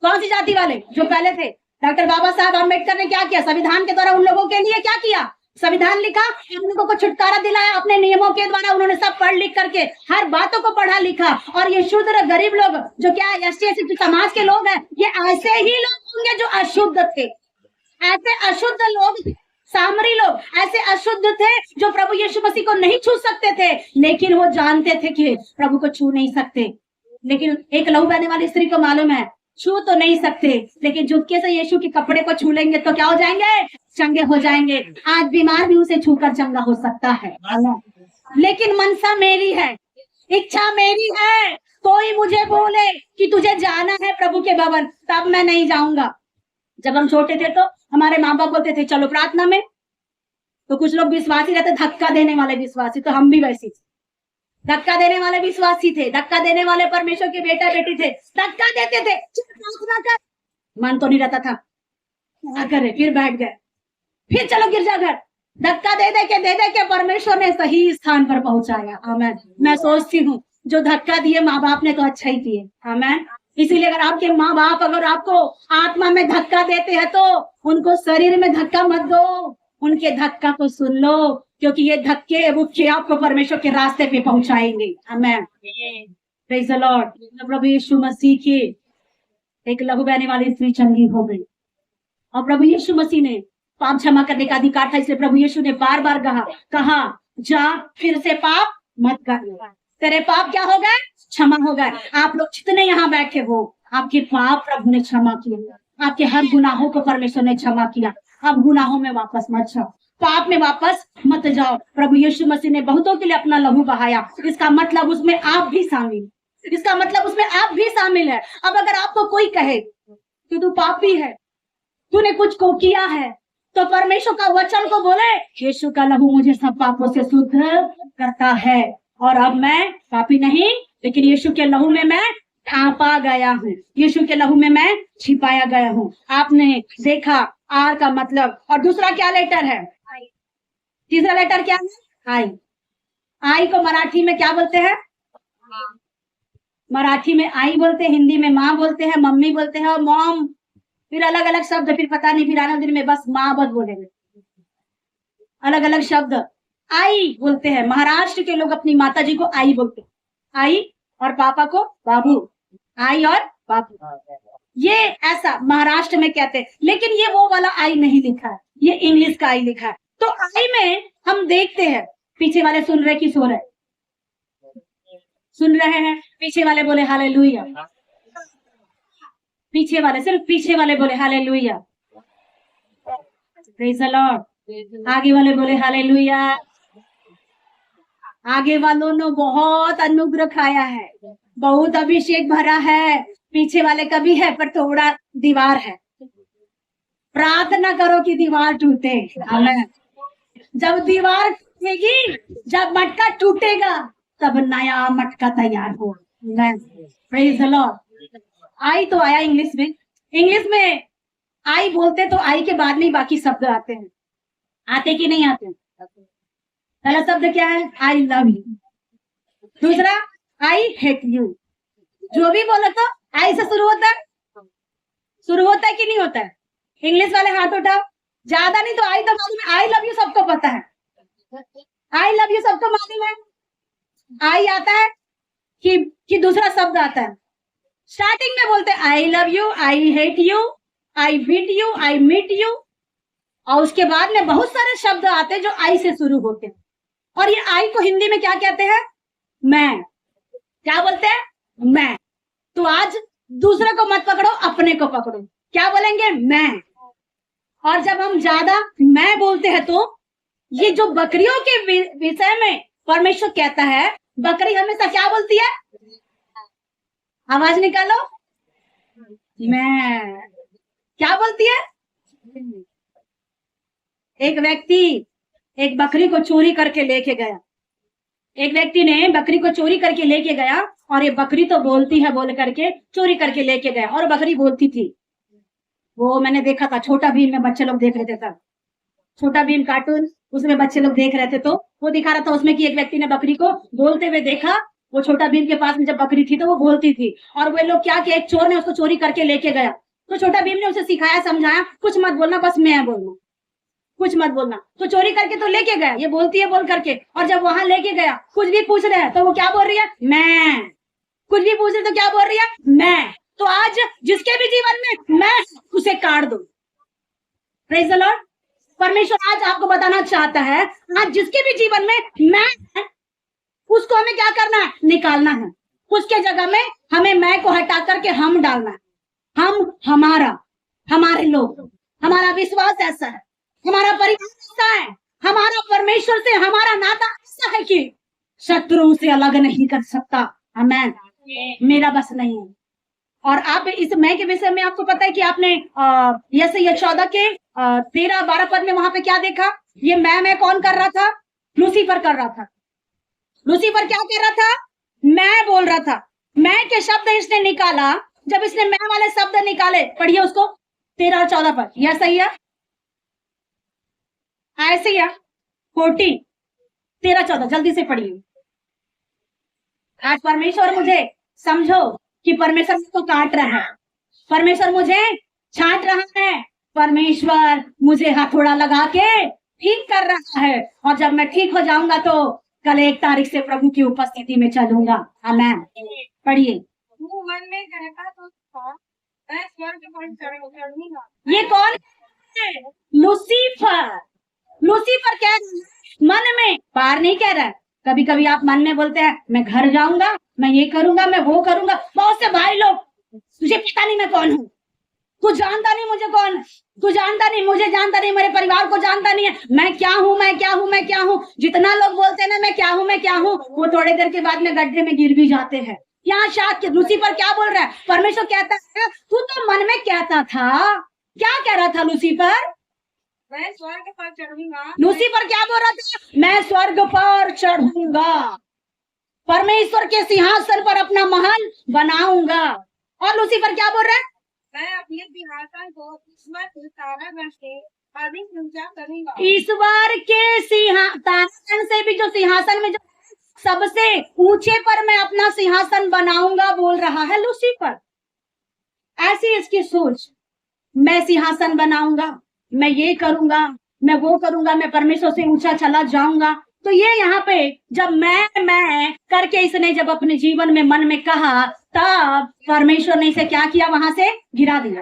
कौन सी जाति वाले, जो पहले थे। डॉक्टर बाबा साहब अम्बेडकर ने क्या किया, संविधान के द्वारा उन लोगों के लिए क्या किया, संविधान लिखा, उन लोगों को छुटकारा दिलाया अपने नियमों के द्वारा। उन्होंने सब पढ़ लिख करके हर बातों को पढ़ा लिखा। और ये शूद्र गरीब लोग जो क्या एसटी समाज के लोग हैं, ये ऐसे ही लोग होंगे जो अशुद्ध थे, ऐसे अशुद्ध लोग, सामरी लोग ऐसे अशुद्ध थे जो प्रभु यीशु मसीह को नहीं छू सकते थे, लेकिन वो जानते थे कि प्रभु को छू नहीं सकते। लेकिन एक लहू बहने वाली स्त्री को मालूम है, छू तो नहीं सकते, लेकिन झुटके से यीशु के कपड़े को छू लेंगे तो क्या हो जाएंगे, चंगे हो जाएंगे। आज बीमार भी उसे छूकर चंगा हो सकता है। लेकिन मनसा मेरी है, इच्छा मेरी है, कोई मुझे बोले कि तुझे जाना है प्रभु के भवन, तब मैं नहीं जाऊंगा। जब हम छोटे थे तो हमारे माँ बाप बोलते थे चलो प्रार्थना में, तो कुछ लोग विश्वासी रहते, धक्का देने वाले विश्वासी, तो हम भी वैसे धक्का देने वाले विश्वासी थे, धक्का देने वाले परमेश्वर के बेटा बेटी थे, धक्का देते थे, प्रार्थना कर, मन तो नहीं रहता था, क्या करे, फिर बैठ गए, फिर चलो गिरजाघर, धक्का दे के परमेश्वर ने सही स्थान पर पहुंचाया। आमेन। मैं सोचती हूँ जो धक्का दिए माँ बाप ने तो अच्छा ही किए। आमेन। इसीलिए अगर आपके माँ बाप अगर आपको आत्मा में धक्का देते हैं तो उनको शरीर में धक्का मत दो, उनके धक्का को सुन लो, क्योंकि ये धक्के बुक्के आपको परमेश्वर के रास्ते पे पहुंचाएंगे। आमेन। Praise the Lord. प्रभु यीशु मसीह की एक लहू बहने वाली स्त्री चंगी हो गई और प्रभु यीशु मसीह ने पाप क्षमा करने का अधिकार था, इसलिए प्रभु यीशु ने बार बार कहा जा फिर से पाप मत कर, तेरे पाप क्या हो गए, क्षमा हो गए। आप लोग जितने यहाँ बैठे हो, आपके पाप प्रभु ने क्षमा किया, आपके हर गुनाहों को परमेश्वर ने क्षमा किया। आप गुनाहों में वापस मत जाओ, पाप में वापस मत जाओ। प्रभु यीशु मसीह ने बहुतों के लिए अपना लहू बहाया, इसका मतलब उसमें आप भी शामिल, इसका मतलब उसमें आप भी शामिल है। अब अगर आपको कोई कहे कि तू पापी है, तूने कुछ को किया है, तो परमेश्वर का वचन को बोले यीशु का लहू मुझे सब पापों से शुद्ध करता है, और अब मैं पापी नहीं, लेकिन यीशु के लहू में मैं ढांपा गया हूँ, यीशु के लहू में मैं छिपाया गया हूँ। आपने देखा आर का मतलब, और दूसरा क्या लेटर है, तीसरा लेटर क्या है, आई। आई को मराठी में क्या बोलते हैं, मराठी में आई बोलते हैं, हिंदी में माँ बोलते हैं, मम्मी बोलते हैं, और मॉम, फिर अलग अलग शब्द, फिर पता नहीं, फिर आने दिन में बस माँ बस बोलेंगे, अलग अलग शब्द आई बोलते हैं। महाराष्ट्र के लोग अपनी माता जी को आई बोलते हैं, आई, और पापा को बाबू, आई और बाबू, ये ऐसा महाराष्ट्र में कहते हैं। लेकिन ये वो वाला आई नहीं लिखा है, ये इंग्लिश का आई लिखा है। तो आई में हम देखते हैं, पीछे वाले सुन रहे कि सो रहे, सुन रहे हैं, पीछे वाले बोले हालेलुया, पीछे वाले, सिर्फ पीछे वाले बोले हालेलुया, प्रेज़ द लॉर्ड। आगे वाले बोले हालेलुया। आगे वालों ने बहुत अनुग्रह खाया है, बहुत अभिषेक भरा है, पीछे वाले का भी है पर थोड़ा दीवार है। प्रार्थना करो कि दीवार टूटे। आमेन। जब दीवार टूटेगी, जब मटका टूटेगा, तब नया मटका तैयार हो। Praise the Lord. आई तो आया इंग्लिश में, इंग्लिश में आई बोलते तो आई के बाद में बाकी शब्द आते हैं, आते कि नहीं आते। पहला शब्द क्या है, आई लव यू, दूसरा आई हेट यू। जो भी बोले तो आई से शुरू होता है, शुरू होता है कि नहीं होता है। इंग्लिश वाले हाथ उठाओ, ज्यादा नहीं तो आई तो मालूम है, आई लव यू सबको पता है, आई लव यू सबको मालूम है। आई आता है कि दूसरा शब्द आता है, स्टार्टिंग में बोलते हैं I love you, I hate you, I beat you, I meet you, और उसके बाद में बहुत सारे शब्द आते हैं जो आई से शुरू होते हैं। और ये आई को हिंदी में क्या कहते हैं, मैं। क्या बोलते हैं, मैं। तो आज दूसरे को मत पकड़ो, अपने को पकड़ो। क्या बोलेंगे, मैं। और जब हम ज्यादा मैं बोलते हैं तो ये जो बकरियों के विषय में परमेश्वर कहता है, बकरी हमेशा क्या बोलती है, आवाज निकालो, मैं। क्या बोलती है? एक व्यक्ति एक बकरी को चोरी करके लेके गया। एक व्यक्ति ने बकरी को चोरी करके लेके गया और ये बकरी तो बोलती है बोल करके चोरी करके लेके गया, और बकरी बोलती थी। वो मैंने देखा था, छोटा भीम में बच्चे लोग देख रहे थे तब, छोटा भीम कार्टून, उसमें बच्चे लोग देख रहे थे, तो वो दिखा रहा था उसमें कि एक व्यक्ति ने बकरी को बोलते हुए देखा। वो छोटा भीम के पास में जब बकरी थी तो वो बोलती थी, और वे लोग क्या किया, एक चोर ने उसको चोरी करके लेके गया। तो छोटा भीम ने उसे सिखाया, समझाया, कुछ मत बोलना, बस मैं बोलना, कुछ मत बोलना। तो चोरी करके तो लेके गया, ये बोलती है बोल करके, और जब वहां लेके गया कुछ भी पूछ रहे हैं तो वो क्या बोल रही है? मैं। कुछ भी पूछ रहे तो क्या बोल रही है? मैं। तो आज जिसके भी जीवन में मैं, उसे काट दो। Praise the Lord. परमेश्वर आज आपको बताना चाहता है, आज जिसके भी जीवन में मैं, उसको हमें क्या करना है? निकालना है। उसके जगह में हमें मैं को हटा करके हम डालना है। हम, हमारा, हमारे लोग, हमारा विश्वास ऐसा है, हमारा परिवार ऐसा है, हमारा परमेश्वर से हमारा नाता ऐसा है कि शत्रुओं से अलग नहीं कर सकता। आमेन। मेरा बस नहीं है। और आप इस मैं के विषय में आपको पता है कि आपने यशायाह 14 के 13-12 पद में वहां पे क्या देखा? ये मैं कौन कर रहा था? लूसीफर कर रहा था। लूसीफर क्या कर रहा था? मैं बोल रहा था। मैं के शब्द इसने निकाला। जब इसने मैं वाले शब्द निकाले, पढ़िए उसको 13 और 14 पद। यशायाह यशायाह 40 13-14 जल्दी से पढ़िए। आज परमेश्वर मुझे समझो कि परमेश्वर मुझको काट रहा है, परमेश्वर मुझे छांट रहा है, परमेश्वर मुझे हथौड़ा लगा के ठीक कर रहा है, और जब मैं ठीक हो जाऊंगा तो कल 1 तारीख से प्रभु की उपस्थिति में चलूंगा। आमेन। पढ़िए। वो मन में कहता तो था, मैं स्वर्ग पर चढ़ूंगा। ये कौन है? लूसीफर। लूसीफर कह रहा है मन में, बाहर नहीं कह रहा है। कभी कभी आप मन में बोलते हैं मैं घर जाऊंगा, मैं ये करूंगा, मैं वो करूंगा। बहुत से भाई लोग, तुझे पता नहीं मैं कौन हूँ, तू जानता नहीं मुझे कौन, तू जानता नहीं मुझे, जानता नहीं मेरे परिवार को, जानता नहीं है मैं क्या हूँ, मैं क्या हूँ, मैं क्या हूँ। जितना लोग बोलते हैं ना मैं क्या हूँ, मैं क्या हूँ, वो थोड़ी देर के बाद में गड्ढे में गिर भी जाते हैं। यहाँ शायद लूसीफर क्या बोल रहा है? परमेश्वर कहता है तू तो मन में कहता था। क्या कह रहा था लूसीफर? मैं स्वर्ग पर चढ़ूंगा। लूसीफर क्या बोल रहा था? मैं स्वर्ग पर चढ़ूंगा, परमेश्वर के सिंहासन पर अपना महल बनाऊंगा। और लूसीफर क्या बोल रहा है? मैं अपने सिंहासन को ईश्वर के तारागण से अधिक ऊंचा करूंगा। ईश्वर के सिंहासन से भी जो सिंहासन में जो सबसे ऊंचे पर मैं अपना सिंहासन बनाऊंगा बोल रहा है लूसीफर। ऐसी इसकी सोच, मैं सिंहासन बनाऊंगा, मैं ये करूंगा, मैं वो करूंगा, मैं परमेश्वर से ऊंचा चला जाऊंगा। तो ये यहाँ पे जब मैं करके इसने जब अपने जीवन में मन में कहा, तब परमेश्वर ने इसे क्या किया? वहां से गिरा दिया।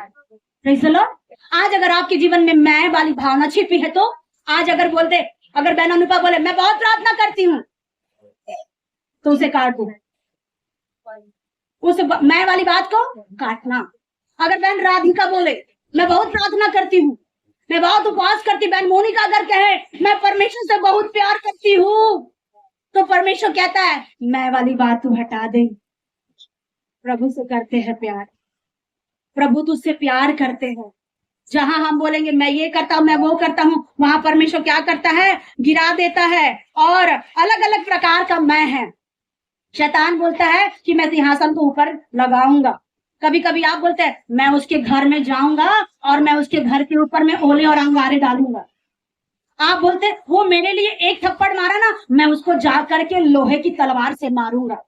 Praise the Lord. आज अगर आपके जीवन में मैं वाली भावना छिपी है, तो आज अगर बोलते, अगर बहन अनुपा बोले मैं बहुत प्रार्थना करती हूँ, तो उसे काट दो, उस मैं वाली बात को काटना। अगर बहन राधिका बोले मैं बहुत प्रार्थना करती हूँ, मैं बहुत उपवास करती, बहन मोनिका अगर कहे मैं परमेश्वर से बहुत प्यार करती हूँ, तो परमेश्वर कहता है मैं वाली बात तू हटा दे। प्रभु से करते हैं प्यार, प्रभु तुझसे प्यार करते हैं। जहां हम बोलेंगे मैं ये करता हूं, मैं वो करता हूं, वहां परमेश्वर क्या करता है? गिरा देता है। और अलग अलग प्रकार का मैं है। शैतान बोलता है कि मैं सिंहासन को ऊपर लगाऊंगा। कभी कभी आप बोलते हैं मैं उसके घर में जाऊंगा और मैं उसके घर के ऊपर में ओले और अंगारे डालूंगा। आप बोलते हैं वो मेरे लिए एक थप्पड़ मारा ना, मैं उसको जा करके लोहे की तलवार से मारूंगा।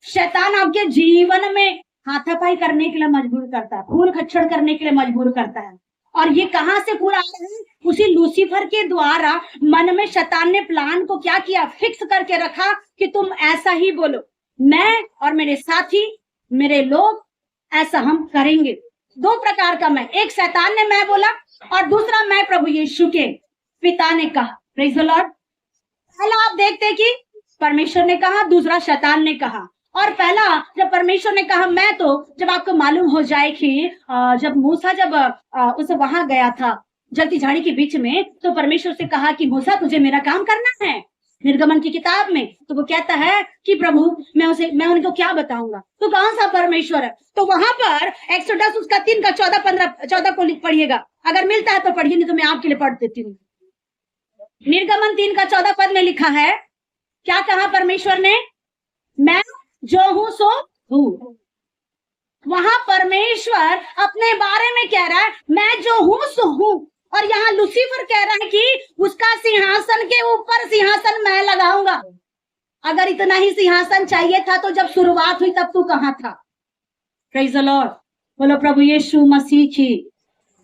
शैतान आपके जीवन में हाथापाई करने के लिए मजबूर करता है, खून खच्चड़ करने के लिए मजबूर करता है। और ये कहां से पूरा आ रहा है? उसी लूसीफर के द्वारा मन में शैतान ने प्लान को क्या किया? फिक्स करके रखा कि तुम ऐसा ही बोलो, मैं और मेरे साथी, मेरे लोग, ऐसा हम करेंगे। 2 प्रकार का मैं, एक शैतान ने मैं बोला और दूसरा मैं प्रभु यीशु के पिता ने कहा। Praise the Lord. पहला आप देखते कि परमेश्वर ने कहा, दूसरा शैतान ने कहा। और पहला जब परमेश्वर ने कहा मैं, तो जब आपको मालूम हो जाए कि जब मूसा जब उस वहां गया था जलती झाड़ी के बीच में, तो परमेश्वर से कहा कि मूसा तुझे मेरा काम करना है, निर्गमन की किताब में। तो वो कहता है कि प्रभु मैं उनको क्या बताऊंगा, तो कौन सा परमेश्वर है। तो वहां पर एक्सोडस उसका 3 का 14 को पढ़िएगा, अगर मिलता है तो पढ़िए, नहीं तो मैं आपके लिए पढ़ देती हूँ। निर्गमन 3 का 14 पद में लिखा है, क्या कहा परमेश्वर ने, मैं जो हूं सो हूं। वहां परमेश्वर अपने बारे में कह रहा है मैं जो हूं सो हूं, और यहाँ लूसीफर कह रहा है कि उसका सिंहासन के ऊपर सिंहासन मैं लगाऊंगा। अगर इतना ही सिंहासन चाहिए था तो जब शुरुआत हुई तब तू कहां था। प्रेज़ द लॉर्ड, बोलो प्रभु यीशु मसीह की,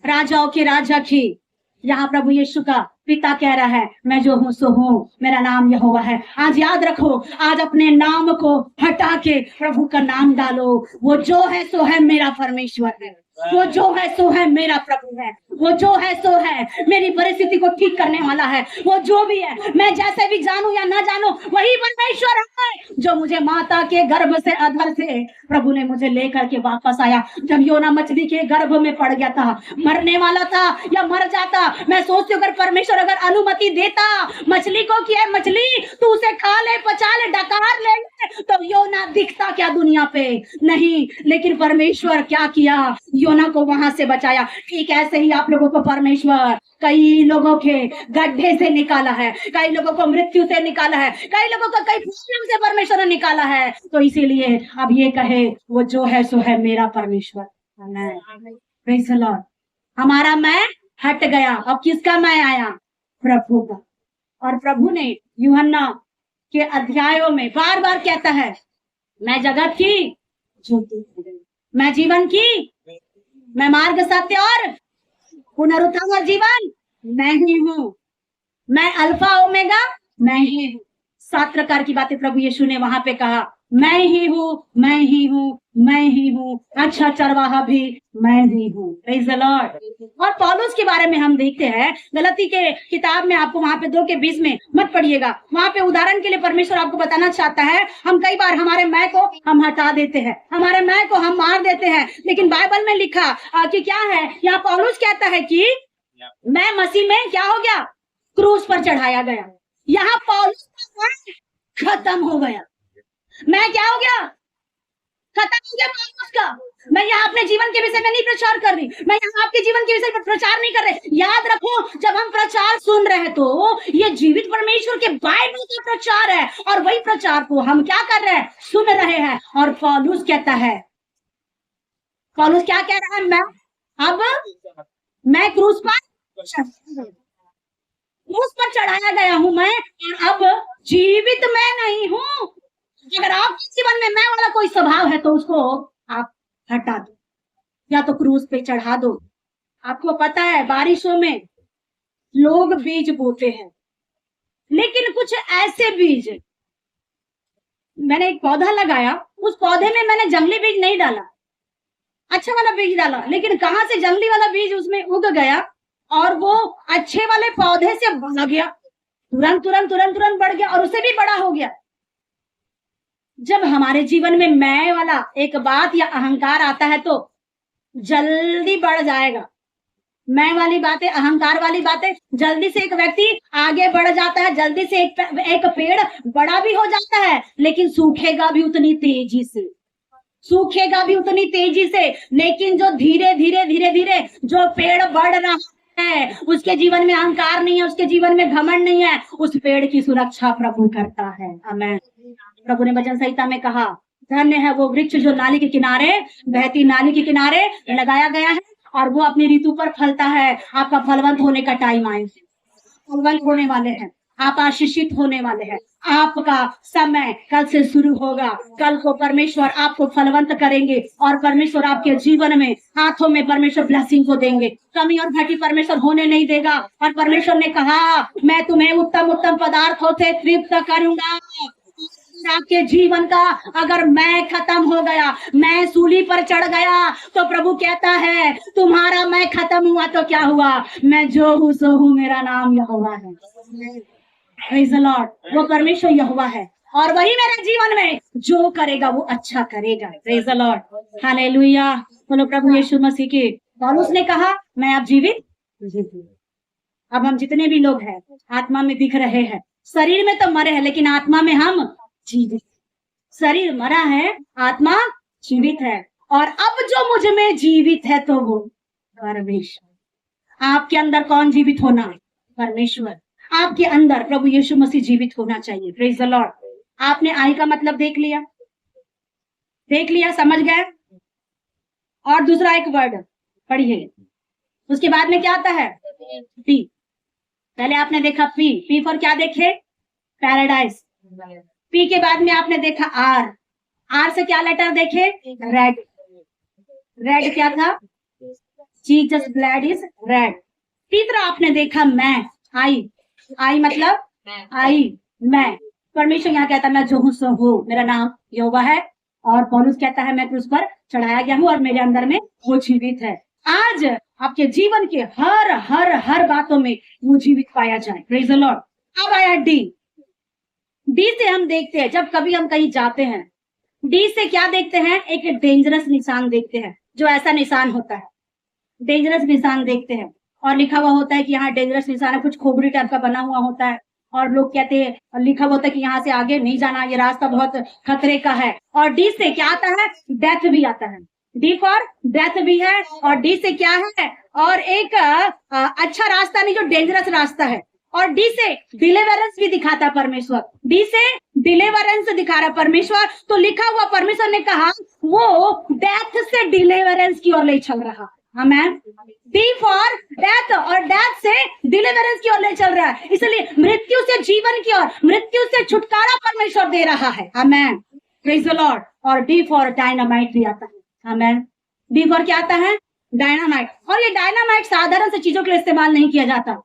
राजाओं के राजा की। यहाँ प्रभु यीशु का पिता कह रहा है मैं जो हूं सो हूं, मेरा नाम यहोवा है। आज याद रखो, आज अपने नाम को हटा के प्रभु का नाम डालो। वो जो है सो है मेरा परमेश्वर है, वो जो है सो है मेरा प्रभु है, वो जो है सो है मेरी परिस्थिति को ठीक करने वाला है। वो जो भी है, मैं जैसे भी जानू या ना जानू, वही परमेश्वर है जो मुझे माता के गर्भ से, अधर से प्रभु ने मुझे लेकर के वापस आया। जब योना मछली के गर्भ में पड़ गया था, मरने वाला था या मर जाता, मैं सोचती हूँ अगर परमेश्वर अगर अनुमति देता मछली को कि मछली तू उसे खा ले, पचा ले, डकार ले, तो योना दिखता क्या दुनिया पे, नहीं। लेकिन परमेश्वर क्या किया, योना को वहां से बचाया। ठीक ऐसे ही आप लोगों को परमेश्वर कई लोगों के गड्ढे से निकाला है, कई लोगों को मृत्यु से निकाला है, कई लोगों को कई प्रॉब्लम से परमेश्वर ने निकाला है। तो इसीलिए अब ये कहे वो जो है सो है मेरा परमेश्वर। Praise the Lord. हमारा मैं हट गया, अब किसका मैं आया, प्रभु का। और प्रभु ने यूहन्ना के अध्यायों में बार बार कहता है मैं जगत की ज्योति, मैं जीवन की, मैं मार्ग सत्य और पुनरुत्थान और जीवन मैं ही हूँ, मैं अल्फा ओमेगा मैं ही हूँ। 7 प्रकार की बातें प्रभु यीशु ने वहां पे कहा, मैं ही हूँ, मैं ही हूँ, मैं ही हूँ, अच्छा चरवाहा भी मैं ही हूँ। Praise the Lord. और पौलुस के बारे में हम देखते हैं गलती के किताब में, आपको वहां पे 2:20 में मत पढ़िएगा, वहां पे उदाहरण के लिए परमेश्वर आपको बताना चाहता है हम कई बार हमारे मैं को हम हटा देते हैं, हमारे मैं को हम मार देते हैं, लेकिन बाइबल में लिखा कि क्या है, यहाँ पौलुस कहता है कि मैं मसीह में क्या हो गया, क्रूस पर चढ़ाया गया। यहाँ पौलुस का खत्म हो गया, मैं क्या हो गया, खत्म हो गया पौलुस का। मैं यहाँ अपने जीवन के विषय में नहीं प्रचार कर रही, मैं यहाँ आपके जीवन के विषय में प्रचार नहीं कर रहे। याद रखो, जब हम प्रचार सुन रहे तो ये जीवित परमेश्वर के बाइबल का प्रचार है, और वही प्रचार को हम क्या कर रहे हैं, सुन रहे हैं। और पौलुस कहता है, पौलुस क्या कह रहा है, मैं क्रूस पर चढ़ाया गया हूं मैं, और अब जीवित मैं नहीं हूं। अगर आपके जीवन में मैं वाला कोई स्वभाव है तो उसको आप हटा दो, या तो क्रूस पे चढ़ा दो। आपको पता है बारिशों में लोग बीज बोते हैं, लेकिन कुछ ऐसे बीज, मैंने एक पौधा लगाया, उस पौधे में मैंने जंगली बीज नहीं डाला, अच्छा वाला बीज डाला, लेकिन कहां से जंगली वाला बीज उसमें उग गया और वो अच्छे वाले पौधे से बढ़ गया, तुरंत बढ़ गया और उससे भी बड़ा हो गया। जब हमारे जीवन में मैं वाला एक बात या अहंकार आता है तो जल्दी बढ़ जाएगा। मैं वाली बातें, अहंकार वाली बातें, जल्दी से एक व्यक्ति आगे बढ़ जाता है, जल्दी से एक पेड़ बड़ा भी हो जाता है, लेकिन सूखेगा भी उतनी तेजी से, सूखेगा भी उतनी तेजी से। लेकिन जो धीरे धीरे जो पेड़ बढ़ रहा है, उसके जीवन में अहंकार नहीं है, उसके जीवन में घमंड नहीं है, उस पेड़ की सुरक्षा प्रभु करता है। आमीन। प्रभु ने वचन संहिता में कहा, धन्य है वो वृक्ष जो नाली के किनारे, बहती नाली के किनारे लगाया गया है, और वो अपनी ऋतु पर फलता है। आपका फलवंत होने का टाइम आए, फलवंत होने वाले हैं, आप आशीषित होने वाले हैं। आपका समय कल से शुरू होगा, कल को परमेश्वर आपको फलवंत करेंगे, और परमेश्वर आपके जीवन में, हाथों में परमेश्वर ब्लेसिंग को देंगे, कमी और घटी परमेश्वर होने नहीं देगा। और परमेश्वर ने कहा, मैं तुम्हें उत्तम उत्तम पदार्थों से तृप्त करूंगा। आपके जीवन का अगर मैं खत्म हो गया, मैं सूली पर चढ़ गया, तो प्रभु कहता है तुम्हारा मैं खत्म हुआ तो क्या हुआ, मैं जो हूँ सो हूँ, मेरा नाम यहोवा है। Praise the Lord. वो परमेश्वर यहोवा है, और वही मेरे जीवन में जो करेगा वो अच्छा करेगा। Praise the Lord, hallelujah. बोलो प्रभु यीशु मसीह के। पौलुस ने कहा मैं अब जीवित। अब हम जितने भी लोग हैं आत्मा में दिख रहे हैं, शरीर में तो मरे हैं लेकिन आत्मा में हम जीवित। शरीर मरा है, आत्मा जीवित है। और अब जो मुझ में जीवित है तो वो परमेश्वर। आपके अंदर कौन जीवित होना? परमेश्वर। आपके अंदर प्रभु यीशु मसीह जीवित होना चाहिए। Praise the Lord. आपने आई का मतलब देख लिया, समझ गए? और दूसरा एक वर्ड पढ़िए, उसके बाद में क्या आता है? पी। पहले आपने देखा पी, पी फॉर क्या देखे? पैराडाइज। पी के बाद में आपने देखा आर, आर से क्या लेटर देखे? रेड। रेड क्या था? Jesus blood is red. तीसरा आपने देखा मैं, आई। आई मतलब आई, मैं। परमेश्वर यहाँ कहता है मैं जो हूँ सो हूँ, मेरा नाम यहोवा है। और पौलुस कहता है मैं क्रूस पर चढ़ाया गया हूँ और मेरे अंदर में वो जीवित है। आज आपके जीवन के हर हर हर बातों में वो जीवित पाया जाए। Praise the Lord. अब आया डी। डी से हम देखते हैं जब कभी हम कहीं जाते हैं, डी से क्या देखते हैं? एक डेंजरस निशान देखते हैं। जो ऐसा निशान होता है, डेंजरस निशान देखते हैं और लिखा हुआ होता है कि यहाँ डेंजरस निशान है, कुछ खोपड़ी टाइप का बना हुआ होता है और लोग कहते हैं, लिखा हुआ होता है कि यहाँ से आगे नहीं जाना, ये रास्ता बहुत खतरे का है। और डी से क्या आता है? डेथ भी आता है। डी फॉर डेथ भी है। और डी से क्या है? और एक अच्छा रास्ता नहीं, जो डेंजरस रास्ता है। और डी से डिलीवरेंस भी दिखाता है परमेश्वर। डी से डिलीवरेंस दिखा रहा है परमेश्वर। तो लिखा हुआ परमेश्वर ने कहा वो डेथ से डिलीवरेंस की ओर ले चल रहा। आमेन। डी फॉर डेथ, और डेथ से डिलीवरेंस की ओर ले चल रहा है। इसलिए मृत्यु से जीवन की ओर, मृत्यु से छुटकारा परमेश्वर दे रहा है। आमेन। Praise the Lord. और डी फॉर डायनामाइट भी आता है। आमेन। डी फॉर क्या आता है? डायनामाइट। और ये डायनामाइट साधारण से चीजों के लिए इस्तेमाल नहीं किया जाता।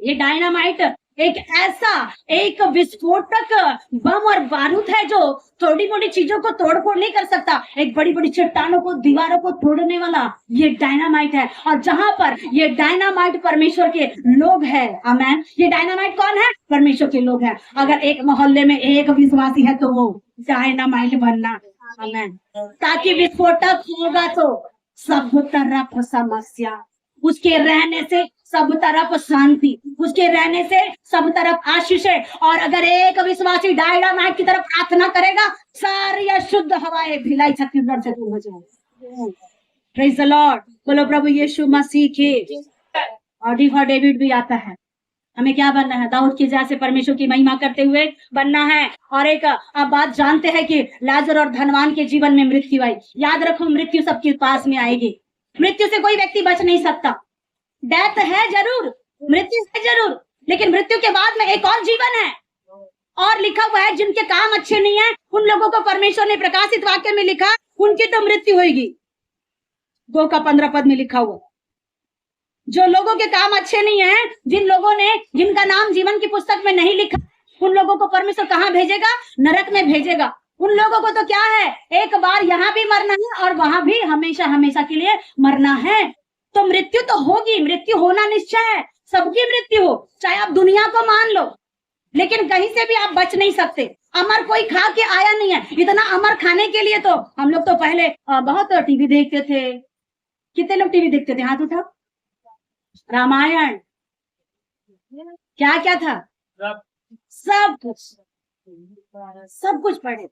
ये डायनामाइट एक ऐसा एक विस्फोटक बम और बारूद है जो थोड़ी मोटी चीजों को तोड़ फोड़ नहीं कर सकता। एक बड़ी बड़ी चट्टानों को, दीवारों को तोड़ने वाला ये डायनामाइट है। और जहां पर ये डायनामाइट परमेश्वर के लोग हैं। आमेन। ये डायनामाइट कौन है? परमेश्वर के लोग हैं। अगर एक मोहल्ले में एक विश्वासी है तो वो डायनामाइट बनना। आमेन। ताकि विस्फोटक होगा तो सब तरफ समस्या, उसके रहने से सब तरफ शांति, उसके रहने से सब तरफ आशीष है। और अगर एक विश्वासी डायनामाइट की तरफ प्रार्थना करेगा, सारी अशुद्ध हवाएं भिलाई छत्तीसगढ़ से दूर हो जाएंगी। Praise the Lord. बोलो प्रभु यीशु मसीह की। और डी फॉर डेविड भी आता है। हमें क्या बनना है? दाऊद की जैसे परमेश्वर की महिमा करते हुए बनना है। और एक आप बात जानते हैं कि लाजर और धनवान के जीवन में मृत्यु आई। याद रखो, मृत्यु सबके पास में आएगी। मृत्यु से कोई व्यक्ति बच नहीं सकता। डेथ है जरूर, मृत्यु है जरूर, लेकिन मृत्यु के बाद में एक और जीवन है। और लिखा हुआ है जिनके काम अच्छे नहीं है उन लोगों को परमेश्वर ने प्रकाशित वाक्य में लिखा उनकी तो मृत्यु होगी। 2:15 में लिखा हुआ, जो लोगों के काम अच्छे नहीं है, जिन लोगों ने जिनका नाम जीवन की पुस्तक में नहीं लिखा, उन लोगों को परमेश्वर कहाँ भेजेगा? नरक में भेजेगा। उन लोगों को तो क्या है? एक बार यहाँ भी मरना है और वहां भी हमेशा हमेशा के लिए मरना है। तो मृत्यु तो होगी, मृत्यु होना निश्चय है। सबकी मृत्यु हो, चाहे आप दुनिया को मान लो, लेकिन कहीं से भी आप बच नहीं सकते। अमर कोई खा के आया नहीं है। इतना अमर खाने के लिए तो हम लोग तो पहले बहुत टीवी देखते थे। कितने लोग टीवी देखते थे? हाथ उठाओ। रामायण, क्या क्या था? सब कुछ पढ़े।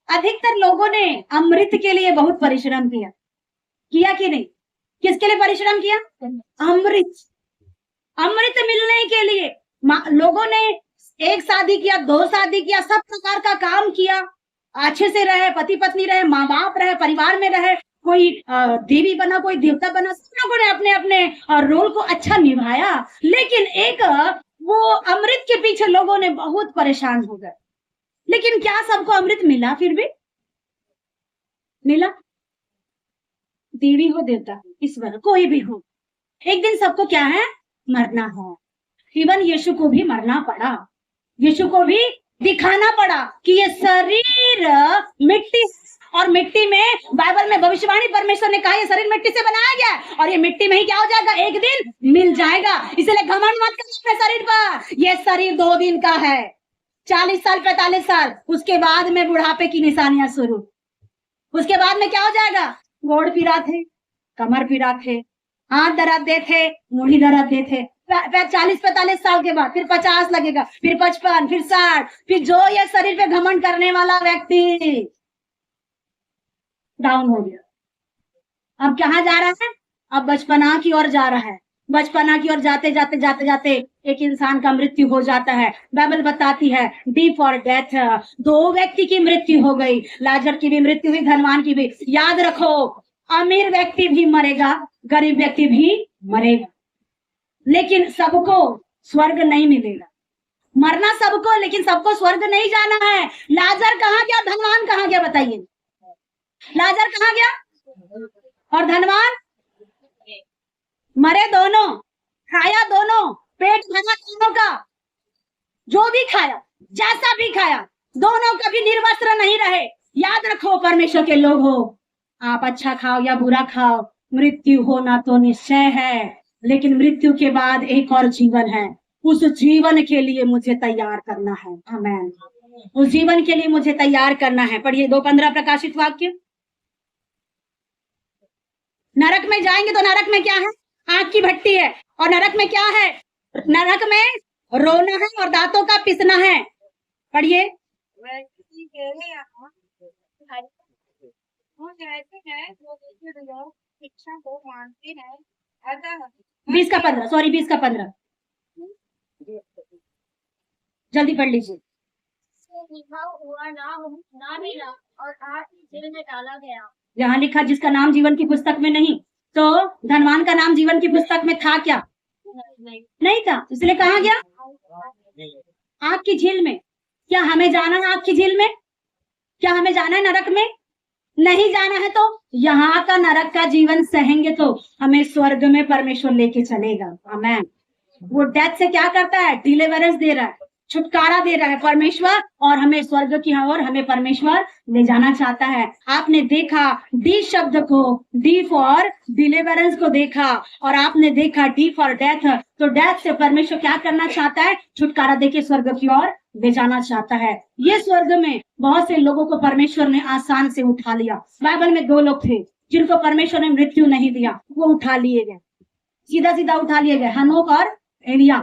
अधिकतर लोगों ने अमृत के लिए बहुत परिश्रम किया कि नहीं? किसके लिए परिश्रम किया? अमृत मिलने के लिए लोगों ने एक शादी किया, 2 शादी किया, सब प्रकार का काम किया। अच्छे से रहे, पति पत्नी रहे, माँ बाप रहे, परिवार में रहे, कोई देवी बना, कोई देवता बना। सब लोगों ने अपने अपने रोल को अच्छा निभाया। लेकिन एक वो अमृत के पीछे लोगों ने बहुत परेशान हो गए। लेकिन क्या सबको अमृत मिला? फिर भी मिला? देवी हो, देवता, ईश्वर, कोई भी हो, एक दिन सबको क्या है? मरना है। इवन यीशु को भी मरना पड़ा। यीशु को भी दिखाना पड़ा कि ये शरीर मिट्टी, और मिट्टी में बाइबल में भविष्यवाणी परमेश्वर ने कहा ये शरीर मिट्टी से बनाया गया है और ये मिट्टी में ही क्या हो जाएगा? एक दिन मिल जाएगा। इसलिए घमंड मत करो अपने शरीर पर। ये शरीर 2 दिन का है, 40 साल 45 साल, उसके बाद में बुढ़ापे की निशानियां शुरू। उसके बाद में क्या हो जाएगा? गोड़ पीड़ा थे, कमर पीड़ा थे, हाथ दर्द दे थे, मूढ़ी दर्द दे थे, 40-45 साल के बाद, फिर 50 लगेगा, फिर 55, फिर 60, फिर जो ये शरीर पे घमंड करने वाला व्यक्ति डाउन हो गया। अब कहाँ जा रहा है? अब बचपना की ओर जा रहा है। बचपना की ओर जाते जाते जाते जाते एक इंसान का मृत्यु हो जाता है। बाइबल बताती है डी फॉर डेथ, 2 व्यक्ति की मृत्यु हो गई। लाजर की भी मृत्यु हुई, धनवान की भी। याद रखो, अमीर व्यक्ति भी मरेगा, गरीब व्यक्ति भी मरेगा, लेकिन सबको स्वर्ग नहीं मिलेगा। मरना सबको, लेकिन सबको स्वर्ग नहीं जाना है। लाजर कहाँ गया? धनवान कहाँ गया? बताइए, लाजर कहाँ गया? और धनवान मरे दोनों, खाया दोनों, पेट भरा दोनों का, जो भी खाया, जैसा भी खाया, दोनों कभी निर्वस्त्र नहीं रहे। याद रखो, परमेश्वर के लोग हो, आप अच्छा खाओ या बुरा खाओ, मृत्यु होना तो निश्चय है, लेकिन मृत्यु के बाद एक और जीवन है। उस जीवन के लिए मुझे तैयार करना है। आमेन। उस जीवन के लिए मुझे तैयार करना है। पढ़िए 2:15 प्रकाशित वाक्य। नरक में जाएंगे तो नरक में क्या है? आग की भट्टी है। और नरक में क्या है? नरक में रोना है और दांतों का पिसना है। पढ़िए। शिक्षा को मानते हैं, अतः 20 का 15, सॉरी 20 का 15, जल्दी पढ़ लीजिए। लिखा हुआ ना मिला और आग की जेल में डाला गया। यहाँ लिखा जिसका नाम जीवन की पुस्तक में नहीं, तो धनवान का नाम जीवन की पुस्तक में था क्या? नहीं था, इसलिए कहाँ गया? आग की झील में। क्या हमें जाना है आग की झील में? क्या हमें जाना है नरक में? नहीं जाना है। तो यहाँ का नरक का जीवन सहेंगे तो हमें स्वर्ग में परमेश्वर लेके चलेगा। आमेन। वो डेथ से क्या करता है? डिलीवरेंस दे रहा है, छुटकारा दे रहा है परमेश्वर, और हमें स्वर्ग की ओर हमें परमेश्वर ले जाना चाहता है। आपने देखा डी शब्द को, डी फॉर डिलीवरेंस को देखा, और आपने देखा डी फॉर डेथ। तो डेथ से परमेश्वर क्या करना चाहता है? छुटकारा देके स्वर्ग की ओर ले जाना चाहता है। ये स्वर्ग में बहुत से लोगों को परमेश्वर ने आसान से उठा लिया। बाइबल में 2 लोग थे जिनको परमेश्वर ने मृत्यु नहीं दिया, वो उठा लिए गए, सीधा सीधा उठा लिए गए। हनोक और एलिया,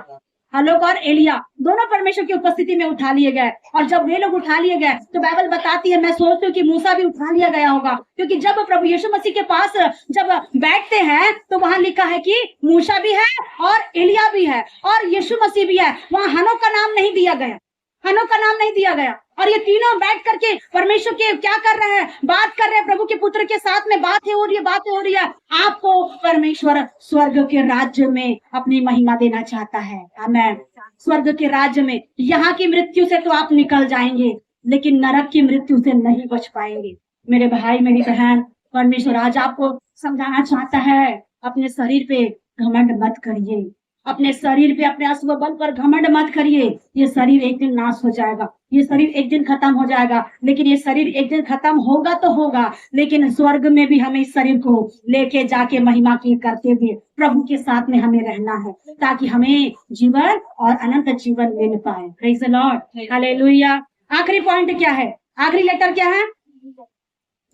हनोक और एलिया दोनों परमेश्वर की उपस्थिति में उठा लिए गए। और जब वे लोग उठा लिए गए तो बाइबल बताती है, मैं सोचती हूँ कि मूसा भी उठा लिया गया होगा, क्योंकि जब प्रभु यीशु मसीह के पास जब बैठते हैं तो वहां लिखा है कि मूसा भी है और एलिया भी है और यीशु मसीह भी है। वहां हनोक का नाम नहीं दिया गया, हनोक का नाम नहीं दिया गया। और ये तीनों बैठ करके परमेश्वर के क्या कर रहे हैं? बात कर रहे हैं। प्रभु के पुत्र के साथ में बातें हो रही है। आपको परमेश्वर स्वर्ग के राज्य में अपनी महिमा देना चाहता है। आमेन। स्वर्ग के राज्य में यहाँ की मृत्यु से तो आप निकल जाएंगे, लेकिन नरक की मृत्यु से नहीं बच पाएंगे। मेरे भाई, मेरी बहन, परमेश्वर आज आपको समझाना चाहता है, अपने शरीर पे घमंड मत करिए, अपने शरीर पे, अपने अश्व बल पर घमंड मत करिए। ये शरीर एक दिन नाश हो जाएगा, ये शरीर एक दिन खत्म हो जाएगा, लेकिन ये शरीर एक दिन खत्म होगा तो होगा, लेकिन स्वर्ग में भी हमें इस शरीर को लेके जाके महिमा की करते हुए प्रभु के साथ में हमें रहना है, ताकि हमें जीवन और अनंत जीवन मिल पाए। Praise the Lord, hallelujah. आखिरी पॉइंट क्या है? आखिरी लेटर क्या है?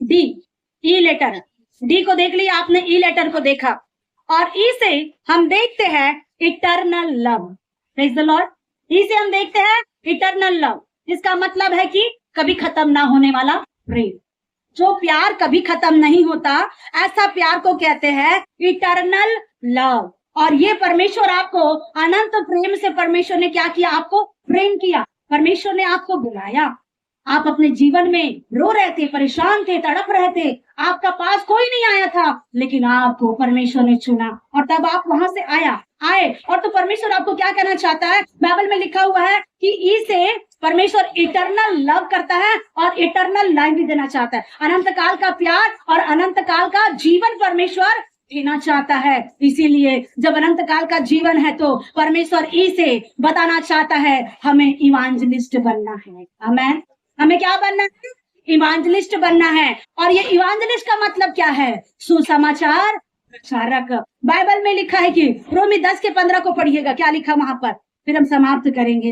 डी, ई लेटर। डी को देख लिया आपने, ई लेटर को देखा, और ई से हम देखते हैं eternal love. Praise the Lord. E से हम देखते हैं इटर्नल लव। इसका मतलब है कि कभी खत्म ना होने वाला प्रेम। जो प्यार कभी खत्म नहीं होता, ऐसा प्यार को कहते हैं इटर्नल लव। और ये परमेश्वर आपको अनंत प्रेम से, परमेश्वर ने क्या किया? आपको प्रेम किया। परमेश्वर ने आपको बुलाया। आप अपने जीवन में रो रहे थे, परेशान थे, तड़प रहे थे, आपका पास कोई नहीं आया था, लेकिन आपको परमेश्वर ने चुना और तब आप वहां से आए। और तो परमेश्वर आपको क्या कहना चाहता है? बाइबल में लिखा हुआ है कि ई से परमेश्वर इटर्नल लव करता है और इटर्नल लाइफ भी देना चाहता है। अनंत काल का प्यार और अनंत काल का जीवन परमेश्वर देना चाहता है। इसीलिए जब अनंत काल का जीवन है तो परमेश्वर ई से बताना चाहता है हमें इवांजलिस्ट बनना है। आमेन। हमें क्या बनना है? इवांजलिस्ट बनना है। और ये इवांजलिस्ट का मतलब क्या है? सुसमाचार प्रचारक। बाइबल में लिखा है कि रोमी 10 के 15 को पढ़िएगा, क्या लिखा वहां पर, फिर हम समाप्त करेंगे।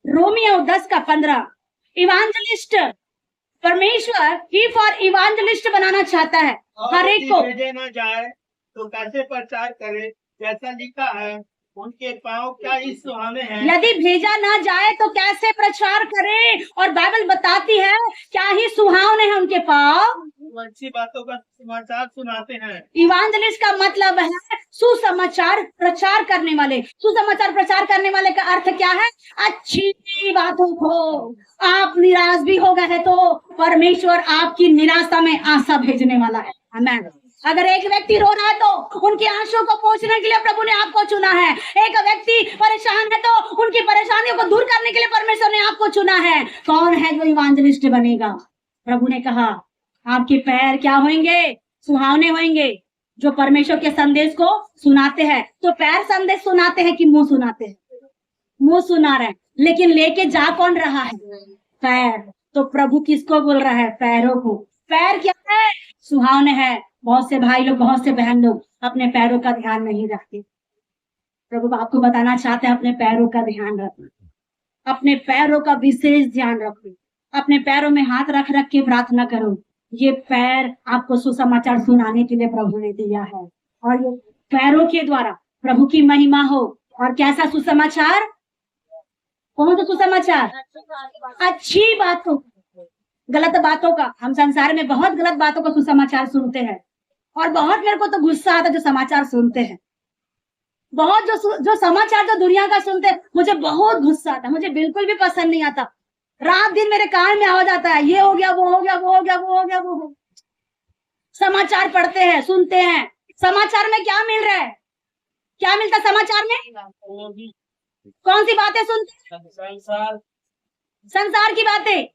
रोमियो 10 का 15। इवांजलिस्ट, परमेश्वर ही फॉर इवांजलिस्ट बनाना चाहता है हर एक को। भेजे ना जाए तो कैसे प्रचार करे, जैसा लिखा है, उनके पाँव क्या ही सुहाने हैं। यदि भेजा ना जाए तो कैसे प्रचार करे, और बाइबल बताती है क्या ही सुहावने हैं उनके पाँव, वो अच्छी बातों का समाचार सुनाते हैं। इवांजलिस्ट का मतलब है सुसमाचार प्रचार करने वाले। सुसमाचार प्रचार करने वाले का अर्थ क्या है? अच्छी बातों को। आप निराश भी हो गए तो परमेश्वर आपकी निराशा में आशा भेजने वाला है। आमीन। अगर एक व्यक्ति रो रहा है तो उनकी आंसुओं को पोंछने के लिए प्रभु ने आपको चुना है। एक व्यक्ति परेशान है तो उनकी परेशानियों को दूर करने के लिए परमेश्वर ने आपको चुना है। कौन है जो इवांजलिस्ट बनेगा? प्रभु ने कहा आपके पैर क्या होंगे? सुहावने होंगे, जो परमेश्वर के संदेश को सुनाते हैं। तो पैर संदेश सुनाते हैं कि मुंह सुनाते हैं? मुंह सुना रहे हैं, लेकिन लेके जा कौन रहा है? पैर। तो प्रभु किसको बोल रहा है? पैरों को। पैर क्या है? सुहावने है। बहुत से भाई लोग, बहुत से बहन लोग अपने पैरों का ध्यान नहीं रखते। प्रभु आपको बताना चाहते हैं अपने पैरों का ध्यान रखना, अपने पैरों का विशेष ध्यान रखो। अपने पैरों में हाथ रख रख के प्रार्थना करो। ये पैर आपको सुसमाचार सुनाने के लिए प्रभु ने दिया है, और ये पैरों के द्वारा प्रभु की महिमा हो। और कैसा सुसमाचार? कौन सा सुसमाचार? अच्छी बातों, गलत बातों का। हम संसार में बहुत गलत बातों का सुसमाचार सुनते हैं, और बहुत मेरे को तो गुस्सा आता है जो समाचार सुनते हैं। बहुत जो समाचार जो दुनिया का सुनते हैं, मुझे बहुत गुस्सा आता है, मुझे बिल्कुल भी पसंद नहीं आता। रात दिन मेरे कान में आवाज आता है, ये हो गया, वो हो गया, वो हो गया, वो हो गया, वो हो। समाचार पढ़ते हैं, सुनते हैं। समाचार में क्या मिल रहा है? क्या मिलता समाचार में? कौन सी बातें सुनते हैं? संसार की बातें।